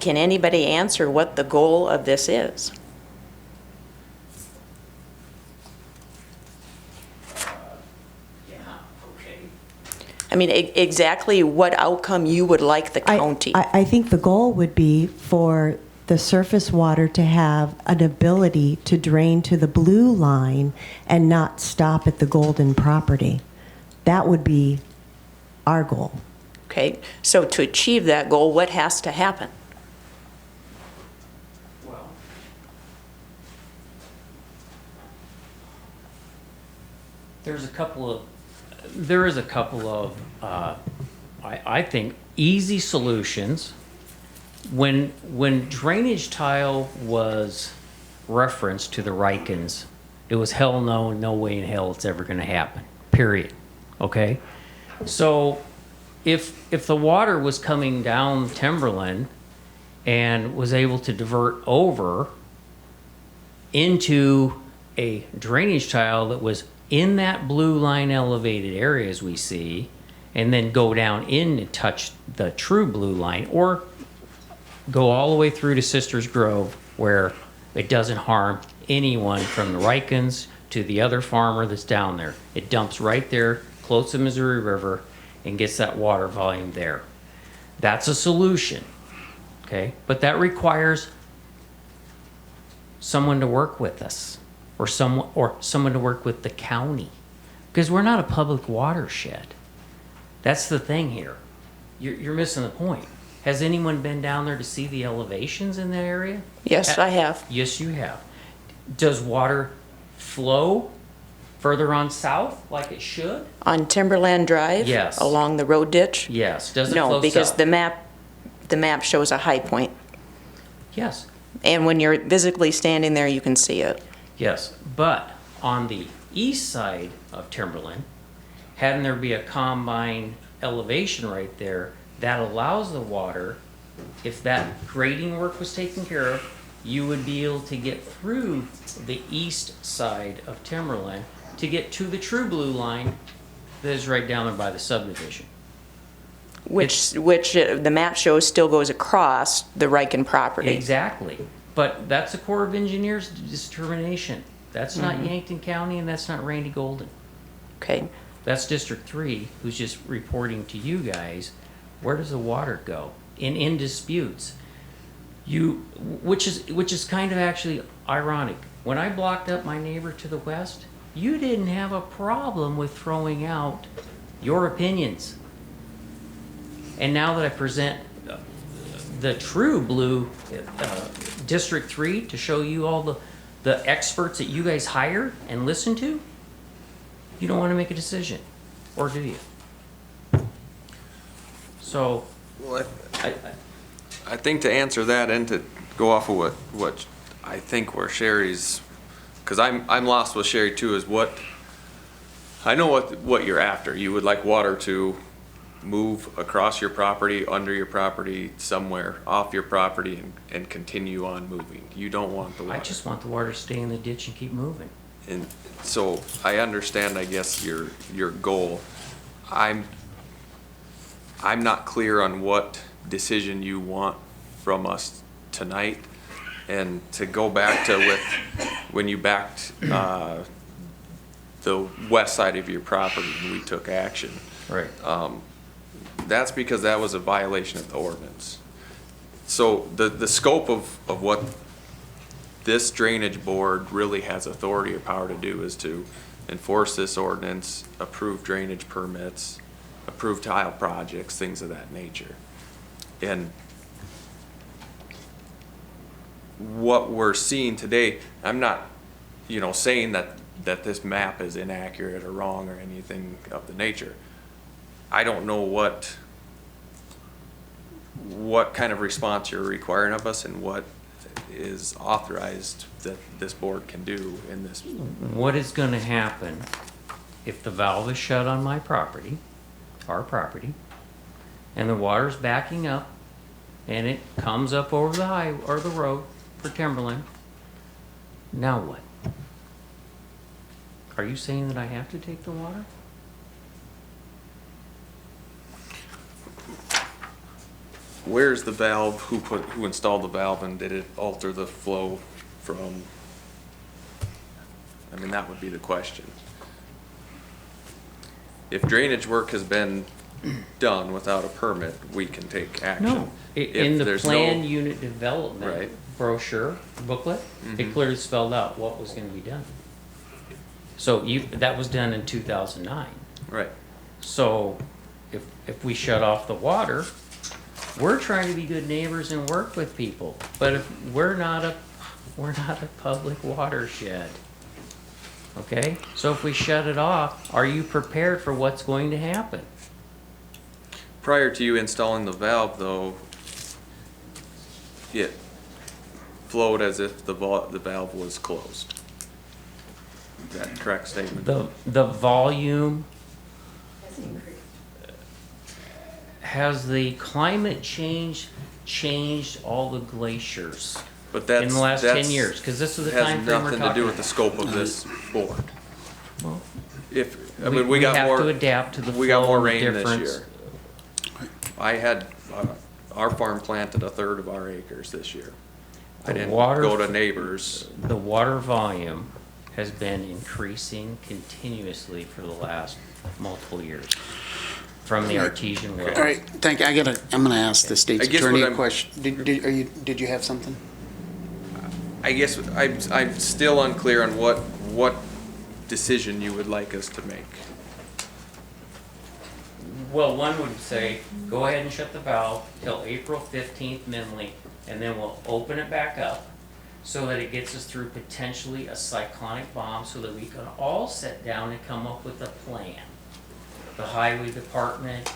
Can anybody answer what the goal of this is? I mean, exactly what outcome you would like the county. I think the goal would be for the surface water to have an ability to drain to the blue line and not stop at the Golden property. That would be our goal. Okay, so to achieve that goal, what has to happen? Well, there is a couple of, I think, easy solutions. When drainage tile was referenced to the Rikens, it was hell no, no way in hell it's ever going to happen, period. Okay? So if the water was coming down Timberland and was able to divert over into a drainage tile that was in that blue line elevated area as we see, and then go down in and touch the true blue line, or go all the way through to Sisters Grove where it doesn't harm anyone from the Rikens to the other farmer that's down there. It dumps right there close to the Missouri River and gets that water volume there. That's a solution, okay? But that requires someone to work with us, or someone to work with the county, because we're not a public watershed. That's the thing here. You're missing the point. Has anyone been down there to see the elevations in that area? Yes, I have. Yes, you have. Does water flow further on south like it should? On Timberland Drive? Yes. Along the road ditch? Yes. Does it flow No, because south? the map shows a high point. Yes. And when you're physically standing there, you can see it. Yes, but on the east side of Timberland, having there be a combine elevation right there, that allows the water, if that grading work was taken care of, you would be able to get through the east side of Timberland to get to the true blue line that is right down there by the subdivision. Which the map shows still goes across the Riken property. Exactly. But that's the Corps of Engineers determination. That's not Yankton County, and that's not Randy Golden. Okay. That's District 3, who's just reporting to you guys, where does the water go? In disputes. Which is kind of actually ironic. When I blocked up my neighbor to the west, you didn't have a problem with throwing out your opinions. And now that I present the true blue District 3 to show you all the experts that you guys hire and listen to, you don't want to make a decision, or do you? So, Well, I think to answer that and to go off of what I think where Sherry's, because I'm lost with Sherry too, is I know what you're after. You would like water to move across your property, under your property, somewhere off your property, and continue on moving. You don't want the water. I just want the water to stay in the ditch and keep moving. And so I understand, I guess, your goal. I'm not clear on what decision you want from us tonight. And to go back to when you backed the west side of your property and we took action. Right. That's because that was a violation of the ordinance. So the scope of what this drainage board really has authority or power to do is to enforce this ordinance, approve drainage permits, approve tile projects, things of that nature. And what we're seeing today, I'm not, saying that this map is inaccurate or wrong or anything of the nature. I don't know what kind of response you're requiring of us and what is authorized that this board can do in this. What is going to happen if the valve is shut on my property, our property, and the water's backing up and it comes up over the highway or the road for Timberland? Now what? Are you saying that I have to take the water? Where's the valve? Who installed the valve, and did it alter the flow from? I mean, that would be the question. If drainage work has been done without a permit, we can take action. No. In the there's plan no- unit development Right. brochure, booklet, it clearly spelled out what was going to be done. So that was done in 2009. Right. So if we shut off the water, we're trying to be good neighbors and work with people. But if we're not a public watershed. Okay? So if we shut it off, are you prepared for what's going to happen? Prior to you installing the valve, though, it flowed as if the valve was closed. Is that a correct statement? The volume has the climate change changed all the glaciers But that's in the last 10 years? Because this is the time frame we're has nothing to do talking with the scope of this board. Well, We got have more. to adapt to the We got flow more and rain this difference. year. I had our farm planted a third of our acres this year. I didn't go to neighbors. The water volume has been increasing continuously for the last multiple years from the artesian well. All right, thank you. I'm gonna ask the state's I guess attorney what a I'm- question. Did you have something? I guess I'm still unclear on what decision you would like us to make. Well, one would say, go ahead and shut the valve till April 15th minimally, and then we'll open it back up so that it gets us through potentially a cyclonic bomb so that we can all sit down and come up with a plan. The highway department,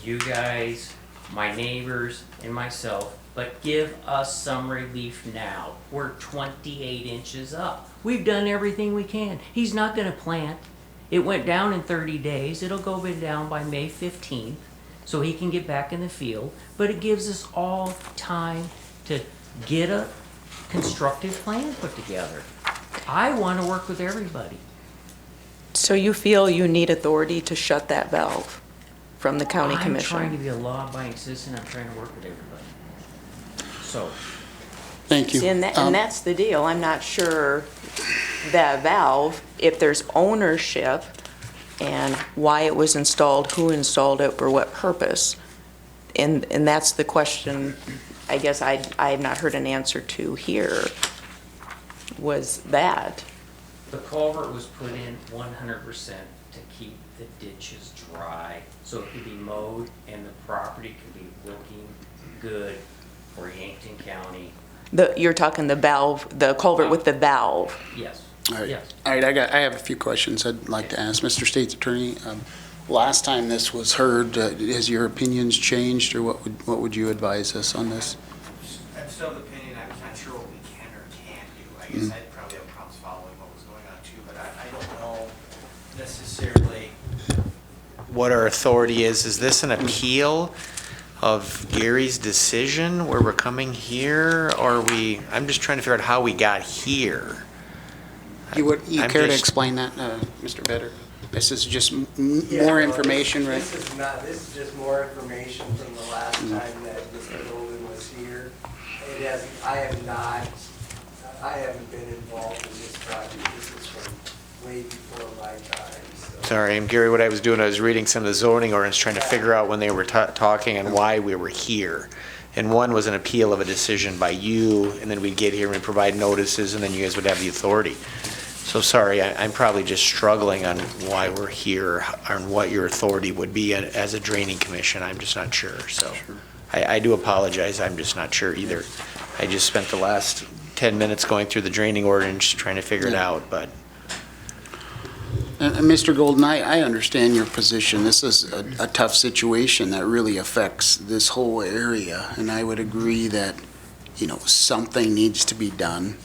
you guys, my neighbors, and myself, but give us some relief now. We're 28 inches up. We've done everything we can. He's not gonna plant. It went down in 30 days. It'll go down by May 15th, so he can get back in the field. But it gives us all time to get a constructive plan put together. I want to work with everybody. So you feel you need authority to shut that valve from the county commission? I'm trying to be a law-abiding citizen. I'm trying to work with everybody. So. Thank you. See, and that's the deal. I'm not sure that valve, if there's ownership and why it was installed, who installed it, for what purpose. And that's the question I guess I have not heard an answer to here, was that. The culvert was put in 100% to keep the ditches dry, so it could be mowed and the property could be looking good for Yankton County. You're talking the valve, the culvert with the valve. Yes. All right. Yes. All right, I have a few questions I'd like to ask. Mr. State's Attorney, last time this was heard, has your opinions changed, or what would you advise us on this? I'm still of the opinion, I'm not sure what we can or can't do. I guess I'd probably have problems following what was going on too, but I don't know necessarily what our authority is. Is this an appeal of Gary's decision where we're coming here, or I'm just trying to figure out how we got here. You care to explain that, Mr. Vedder? This is just more information, right? This is just more information from the last time that Mr. Golden was here. I haven't been involved in this project. This is from way before my time. So. Sorry, Gary, what I was doing, I was reading some of the zoning ordinance, trying to figure out when they were talking and why we were here. And one was an appeal of a decision by you, and then we'd get here and we'd provide notices, and then you guys would have the authority. So sorry, I'm probably just struggling on why we're here, and what your authority would be as a draining commission. I'm just not sure, so. I do apologize, I'm just not sure either. I just spent the last 10 minutes going through the draining ordinance, trying to figure it out, but. Mr. Golden, I understand your position. This is a tough situation that really affects this whole area, and I would agree that, something needs to be done.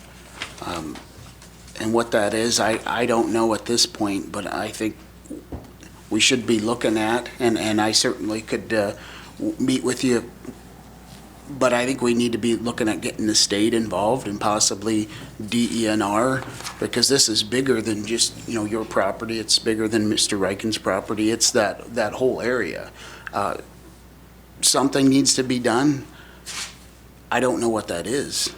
And what that is, I don't know at this point, but I think we should be looking at, and I certainly could meet with you, but I think we need to be looking at getting the state involved and possibly DENR, because this is bigger than just, your property. It's bigger than Mr. Riken's property. It's that whole area. Something needs to be done. I don't know what that is,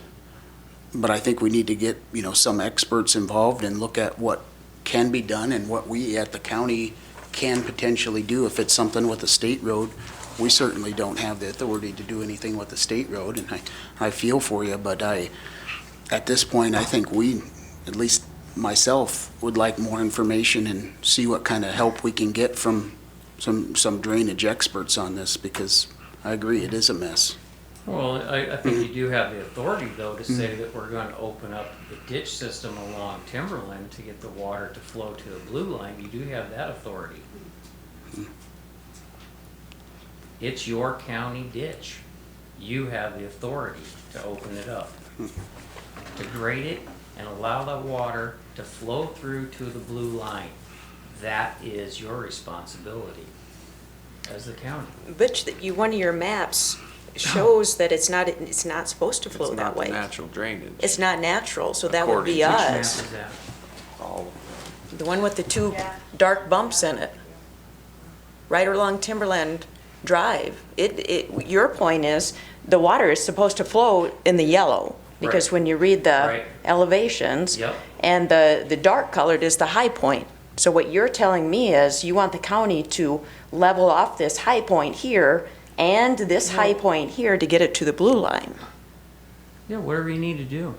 but I think we need to get, some experts involved and look at what can be done and what we at the county can potentially do. If it's something with a state road, we certainly don't have the authority to do anything with the state road, and I feel for you, but at this point, I think we, at least myself, would like more information and see what kind of help we can get from some drainage experts on this, because I agree, it is a mess. Well, I think you do have the authority, though, to say that we're going to open up the ditch system along Timberland to get the water to flow to the blue line. You do have that authority. It's your county ditch. You have the authority to open it up, to grade it and allow the water to flow through to the blue line. That is your responsibility as the county. But one of your maps shows that it's not supposed to flow that way. It's not natural drainage. It's not natural, so that would be us. Which map is that? All The one with the two dark bumps in it, right along Timberland Drive. Your point is, the water is supposed to flow in the yellow, because Right. when you read the Right. elevations, Yep. and the dark colored is the high point. So what you're telling me is, you want the county to level off this high point here and this high point here to get it to the blue line. Yeah, whatever you need to do.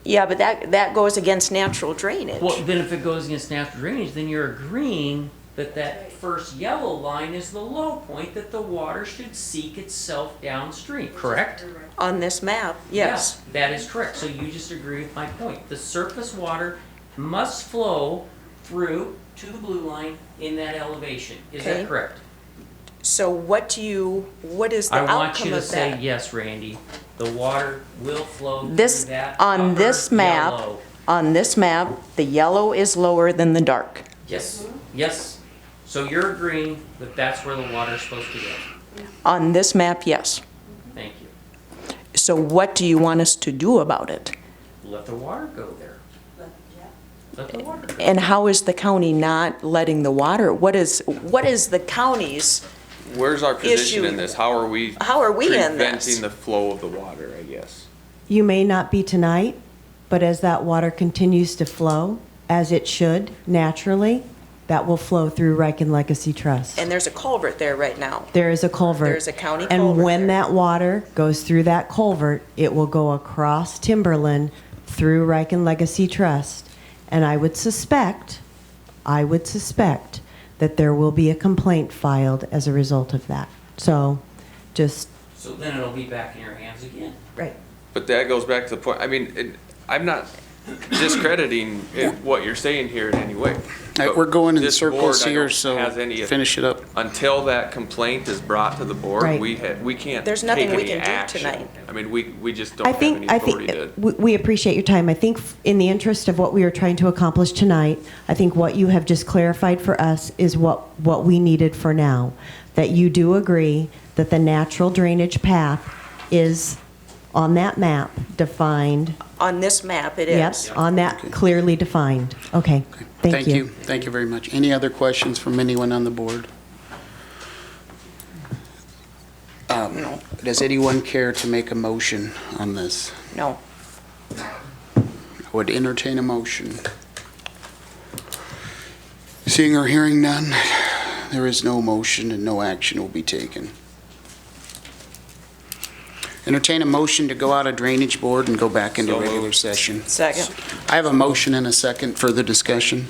Yeah, but that goes against natural drainage. Well, then if it goes against natural drainage, then you're agreeing that that first yellow line is the low point that the water should seek itself downstream, correct? On this map, yes. Yeah, that is correct. So you just agree with my point. The surface water must flow through to the blue line in that elevation. Is Okay. that correct? So what is the I want you outcome to of say, that? yes, Randy, the water will flow through This, that on this upper map, yellow. on this map, the yellow is lower than the dark. Yes, yes. So you're agreeing that that's where the water is supposed to go? On this map, yes. Thank you. So what do you want us to do about it? Let the water go there. Let the water go. And how is the county not letting the water, what is the county's, Where's our position Issue. in this? How are we? How are we in this? Preventing the flow of the water, I guess. You may not be tonight, but as that water continues to flow, as it should naturally, that will flow through Riken Legacy Trust. and there's a culvert there right now. There is a culvert. There's a county And culvert when there. that water goes through that culvert, it will go across Timberland through Riken Legacy Trust. And I would suspect that there will be a complaint filed as a result of that. So just, So then it'll be back in your hands again. right. But that goes back to the point, I mean, I'm not discrediting what you're saying here in any way. right, we're going in This circles board, I here, don't so have any- finish it up. Until that complaint is brought to the board, Right. we can't There's take nothing we any can do action. tonight. I mean, we just don't have any authority to. We appreciate your time. I think in the interest of what we are trying to accomplish tonight, I think what you have just clarified for us is what we needed for now. That you do agree that the natural drainage path is on that map defined. On this map, it Yes, is. on that clearly defined. Okay, thank you. Thank you very much. Any other questions from anyone on the board? Does anyone care to make a motion on this? No. I would entertain a motion. Seeing or hearing none, there is no motion and no action will be taken. Entertain a motion to go out of Drainage Board and go back into So regular moved. session. Second. I have a motion and a second. Further discussion?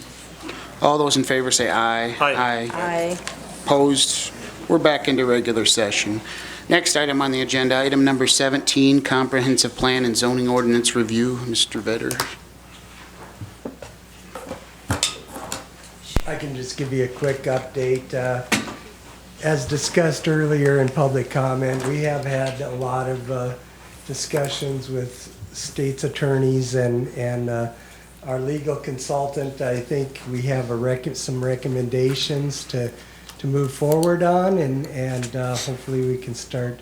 All those in favor say aye. Aye. Aye. Opposed? We're back into regular session. Next item on the agenda, item number 17, Comprehensive Plan and Zoning Ordinance Review. Mr. Vetter. I can just give you a quick update. As discussed earlier in public comment, we have had a lot of discussions with state's attorneys and our legal consultant. I think we have some recommendations to move forward on, and hopefully we can start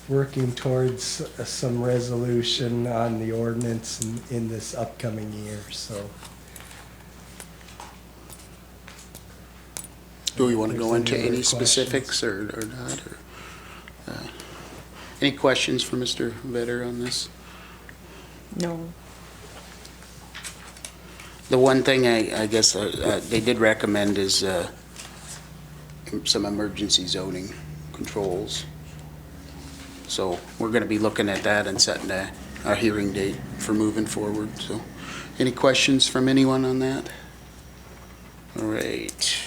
working towards some resolution on the ordinance in this upcoming year, so. Do we want to go If into there's any any other specifics or not? Any questions for Mr. Vetter on this? No. The one thing I guess they did recommend is some emergency zoning controls. So we're going to be looking at that and setting a hearing date for moving forward. So any questions from anyone on that? All right.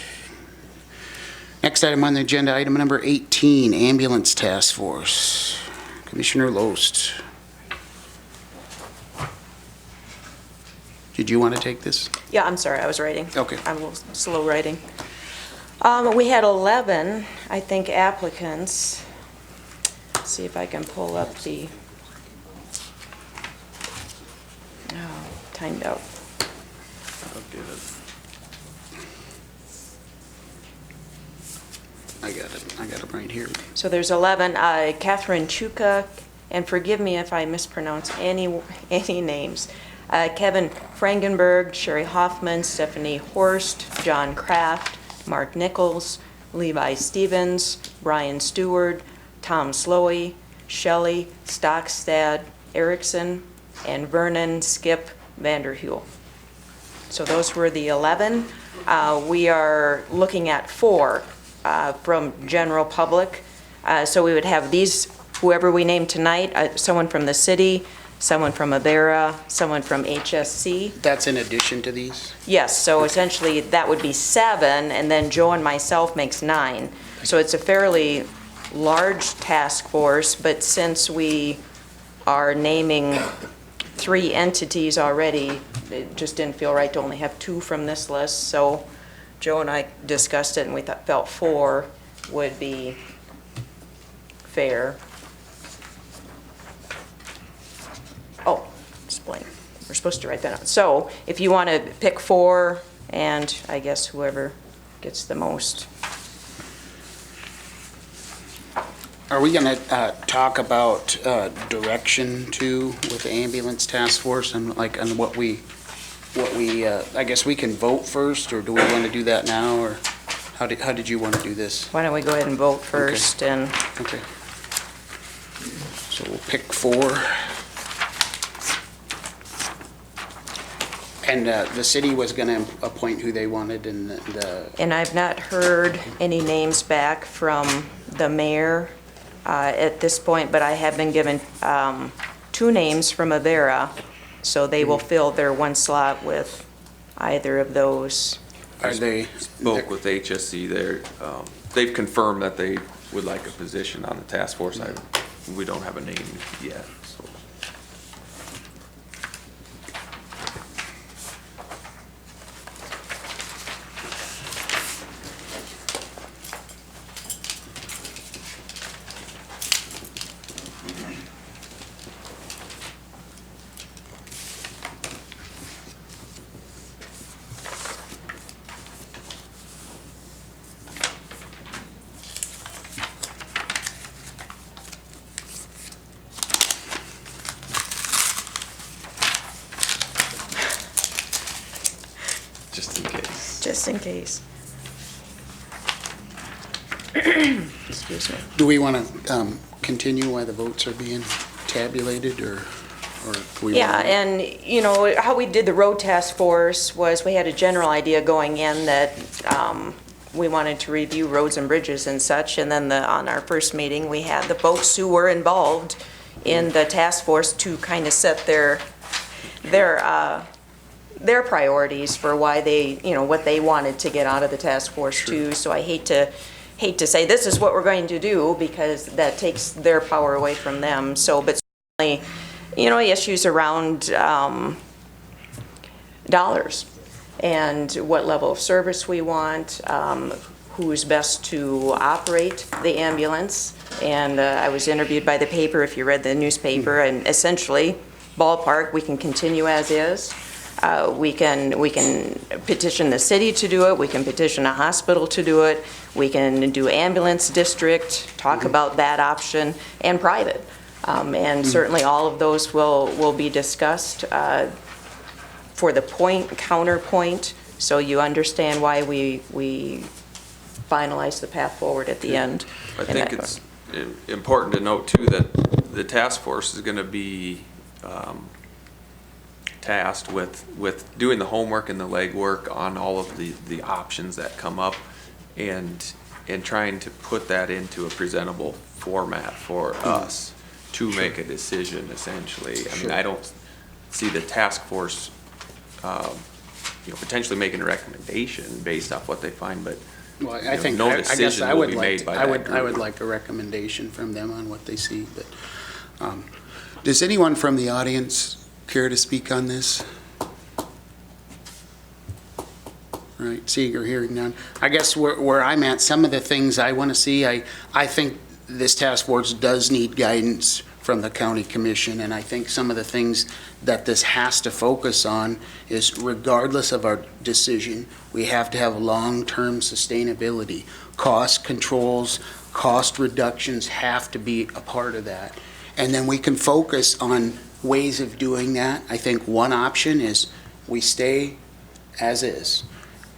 Next item on the agenda, item number 18, Ambulance Task Force. Commissioner Loest. Did you want to take this? Yeah, I'm sorry, I was writing. Okay. I'm a little slow writing. We had 11, I think, applicants. Let's see if I can pull up the, timed out. I'll give it. I got it right here. So there's 11, Catherine Chuka, and forgive me if I mispronounce any names. Kevin Frankenberg, Sherry Hoffman, Stephanie Horst, John Kraft, Mark Nichols, Levi Stevens, Brian Stewart, Tom Slowey, Shelley Stockstad Erickson, and Vernon Skip Vanderhule. So those were the 11. We are looking at 4 from general public. So we would have these, whoever we name tonight, someone from the city, someone from Avera, someone from HSC. That's in addition to these? Yes, so essentially that would be 7, and then Joe and myself makes 9. So it's a fairly large task force, but since we are naming 3 entities already, it just didn't feel right to only have 2 from this list. So Joe and I discussed it, and we felt 4 would be fair. Oh, explain. We're supposed to write that out. So if you want to pick 4, and I guess whoever gets the most. Are we going to talk about direction too with the ambulance task force and like on what we I guess we can vote first, or do we want to do that now, or how did you want to do this? Why don't we go ahead and vote first? Okay. And Okay. So we'll pick 4. And the city was going to appoint who they wanted, and And I've not heard any names back from the mayor at this point, but I have been given 2 names from Avera, so they will fill their 1 slot with either of those. Are they? Spoke with HSC there. They've confirmed that they would like a position on the task force. We don't have a name yet, so. Just in case. Just in case. Excuse me. Do we want to continue while the votes are being tabulated, or do we? Yeah, wanna- and, you know, how we did the road task force was we had a general idea going in that we wanted to review roads and bridges and such, and then on our first meeting, we had the folks who were involved in the task force to kind of set their priorities for why they, you know, what they wanted to get out of the task force too. So I hate to say this is what we're going to do, because that takes their power away from them. So, but certainly, you know, issues around dollars and what level of service we want, who's best to operate the ambulance. And I was interviewed by the paper, if you read the newspaper, and essentially, ballpark, we can continue as is. We can petition the city to do it, we can petition a hospital to do it, we can do ambulance district, talk about that option, and private. And certainly all of those will be discussed for the counterpoint, so you understand why we finalize the path forward at the end. I think it's important to note too that the task force is going to be tasked with doing the homework and the legwork on all of the options that come up, and trying to put that into a presentable format for us to make a decision, essentially. I mean, I don't see the task force, you know, potentially making a recommendation based off what they find, but Well, I think, no I guess decision I will would be like, made to- by I that would, I would group. like a recommendation from them on what they see, but, does anyone from the audience care to speak on this? Right, seeing or hearing none. I guess where I'm at, some of the things I want to see, I think this task force does need guidance from the county commission, and I think some of the things that this has to focus on is, regardless of our decision, we have to have long-term sustainability. Cost controls, cost reductions have to be a part of that. And then we can focus on ways of doing that. I think one option is we stay as is.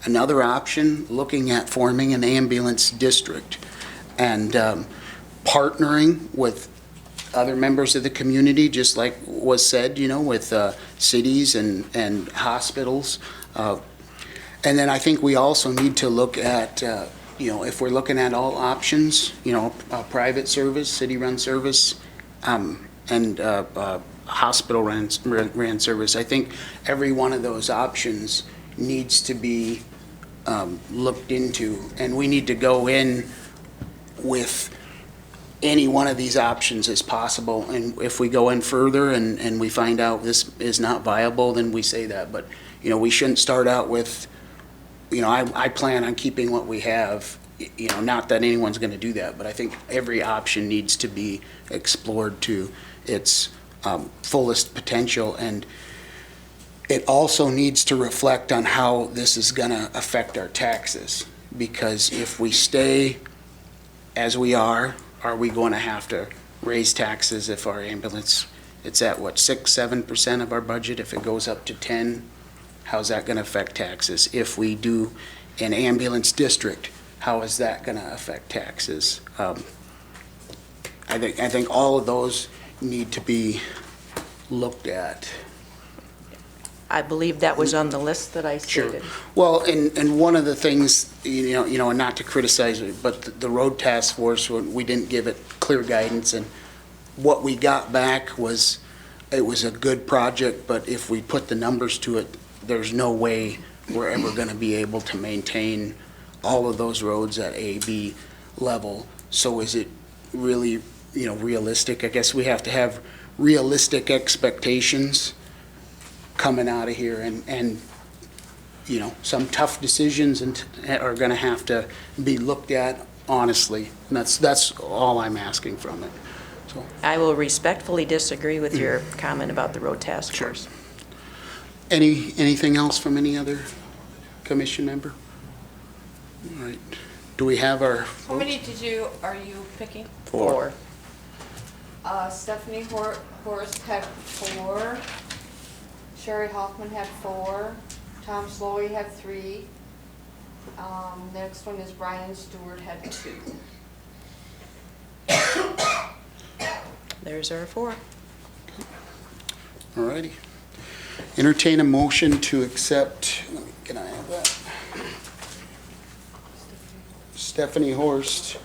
Another option, looking at forming an ambulance district and partnering with other members of the community, just like was said, you know, with cities and hospitals. And then I think we also need to look at, you know, if we're looking at all options, you know, private service, city-run service, and hospital ran service. I think every one of those options needs to be looked into, and we need to go in with any one of these options as possible. And if we go in further and we find out this is not viable, then we say that. But, you know, we shouldn't start out with, you know, I plan on keeping what we have, you know, not that anyone's going to do that, but I think every option needs to be explored to its fullest potential. And it also needs to reflect on how this is going to affect our taxes. Because if we stay as we are we going to have to raise taxes if our ambulance, it's at what, 6-7% of our budget? If it goes up to 10, how's that going to affect taxes? If we do an ambulance district, how is that going to affect taxes? I think all of those need to be looked at. I believe that was on the list that I stated. Well, and one of the things, you know, and not to criticize it, but the road task force, we didn't give it clear guidance, and what we got back was, it was a good project, but if we put the numbers to it, there's no way we're ever going to be able to maintain all of those roads at A, B level. So is it really, you know, realistic? I guess we have to have realistic expectations coming out of here, and you know, some tough decisions are going to have to be looked at honestly, and that's all I'm asking from it. So I will respectfully disagree with your comment about the road task force. anything else from any other commission member? All right, do we have our How many are you picking? 4. Stephanie Horst had 4. Sherry Hoffman had 4. Tom Slowey had 3. Next one is Brian Stewart had 2. There's our 4. All righty. Entertain a motion to accept, can I have that? Stephanie Horst,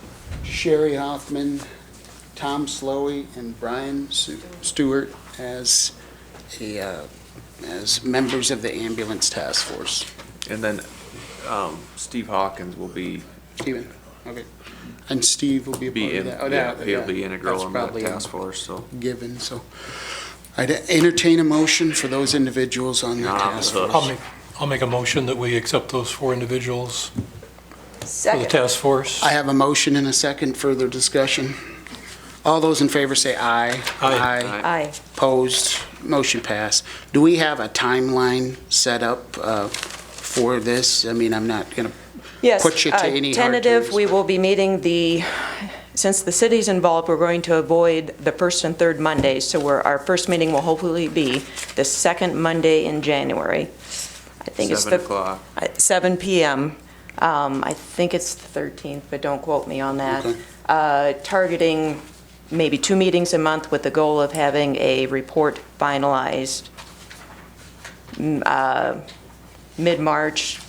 Sherry Hoffman, Tom Slowey, and Brian Stewart as members of the ambulance task force. And then Steve Hawkins will be Steven, okay. And Steve will be a part of that. Oh, that- he'll yeah, be integral that's in that probably task force, so. Given, so. I'd entertain a motion for those individuals on the task force. I'll make a motion that we accept those 4 individuals for the Second. task force. I have a motion and a second. Further discussion. All those in favor say aye. Aye. Aye. Opposed, motion passed. Do we have a timeline set up for this? I mean, I'm not going to Yes, put you to any hard tentative, terms. we will be meeting since the city's involved, we're going to avoid the first and third Mondays, so our first meeting will hopefully be the second Monday in January. I think it's 7 o'clock. 7 PM. I think it's the 13th, but don't quote me on that. Okay. Targeting maybe 2 meetings a month with the goal of having a report finalized mid-March,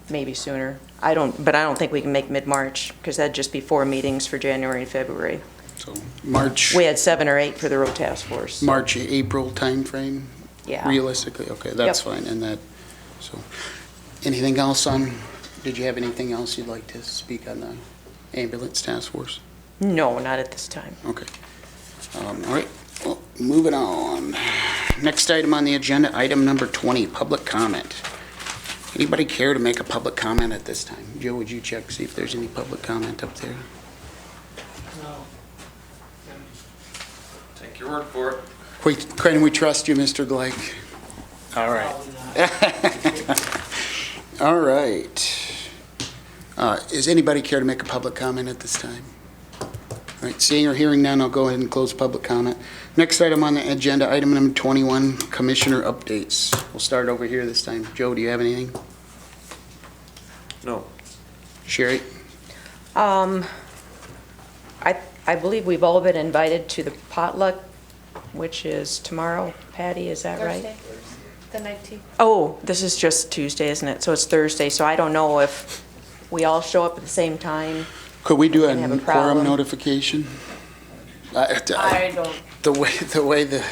maybe sooner. I don't think we can make mid-March, because that'd just be 4 meetings for January and February. So March, We had 7 or 8 for the road task force. March, April timeframe? Yeah. Realistically, okay, that's Yep. fine, and that, so. Anything else did you have anything else you'd like to speak on the ambulance task force? No, not at this time. Okay. All right, well, moving on. Next item on the agenda, item number 20, public comment. Anybody care to make a public comment at this time? Joe, would you check, see if there's any public comment up there? Take your word for it. Can we trust you, Mr. Gleick? All right. All right. Does anybody care to make a public comment at this time? All right, seeing or hearing none, I'll go ahead and close public comment. Next item on the agenda, item number 21, commissioner updates. We'll start over here this time. Joe, do you have anything? No. Sherry? I believe we've all been invited to the potluck, which is tomorrow. Patty, is that right? Thursday, the 19th. Oh, this is just Tuesday, isn't it? So it's Thursday, so I don't know if we all show up at the same time. Could we do Can have a a problem. quorum notification? I don't, The way the,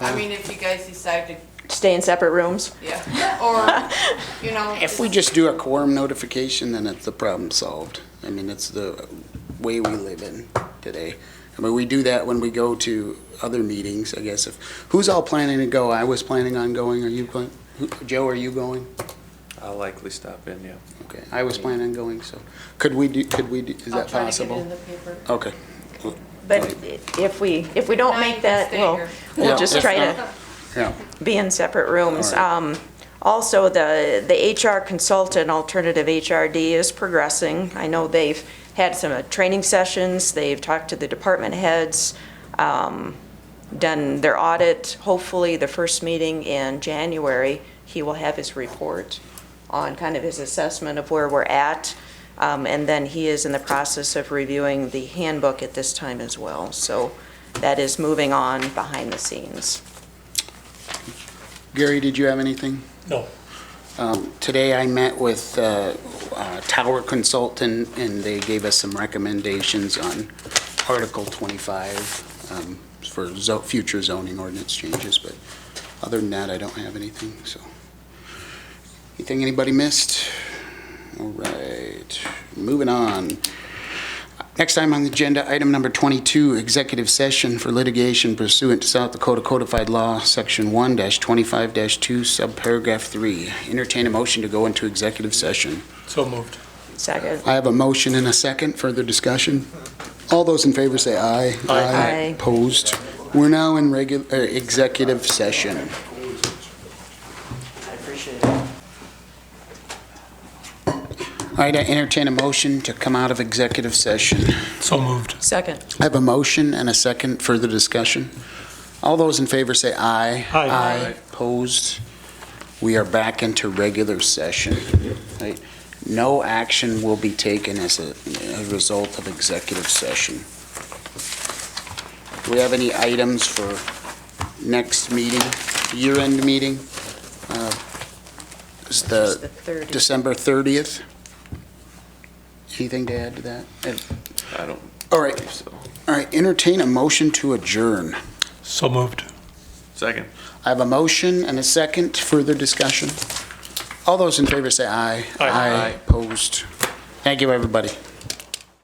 I mean, if you guys decide to, Stay in separate rooms? yeah, or, you know. if we just do a quorum notification, then it's the problem solved. I mean, it's the way we live in today. I mean, we do that when we go to other meetings, I guess. Who's all planning to go? I was planning on going. Are you going? Joe, are you going? I'll likely stop in, yeah. Okay, I was planning on going, so could we do, is I'll that try to get it possible? in the paper. Okay. But if we don't Now make you can that, stay we'll, here. we'll Yeah, just if try not- to Yeah. be in separate rooms. All right. Also, the HR consultant, Alternative HRD, is progressing. I know they've had some training sessions, they've talked to the department heads, done their audit. Hopefully, the first meeting in January, he will have his report on kind of his assessment of where we're at. And then he is in the process of reviewing the handbook at this time as well. So that is moving on behind the scenes. Gary, did you have anything? No. Today I met with Tower Consultant, and they gave us some recommendations on Article 25 for future zoning ordinance changes, but other than that, I don't have anything, so. Anything anybody missed? All right, moving on. Next item on the agenda, item number 22, executive session for litigation pursuant to South Dakota Codified Law, Section 1-25-2, subparagraph 3. Entertain a motion to go into executive session. So moved. Second. I have a motion and a second. Further discussion? All those in favor say aye. Aye. Opposed? We're now in executive session. I appreciate it. All right, I entertain a motion to come out of executive session. So moved. Second. I have a motion and a second. Further discussion? All those in favor say aye. Aye. Aye. Opposed? We are back into regular session. Right? No action will be taken as a result of executive session. Do we have any items for next meeting, year-end meeting? Is The the 30th. December 30th? Anything to add to that? I don't All right. believe so. All right, entertain a motion to adjourn. So moved. Second. I have a motion and a second. Further discussion? All those in favor say aye. Aye. Opposed? Thank you, everybody.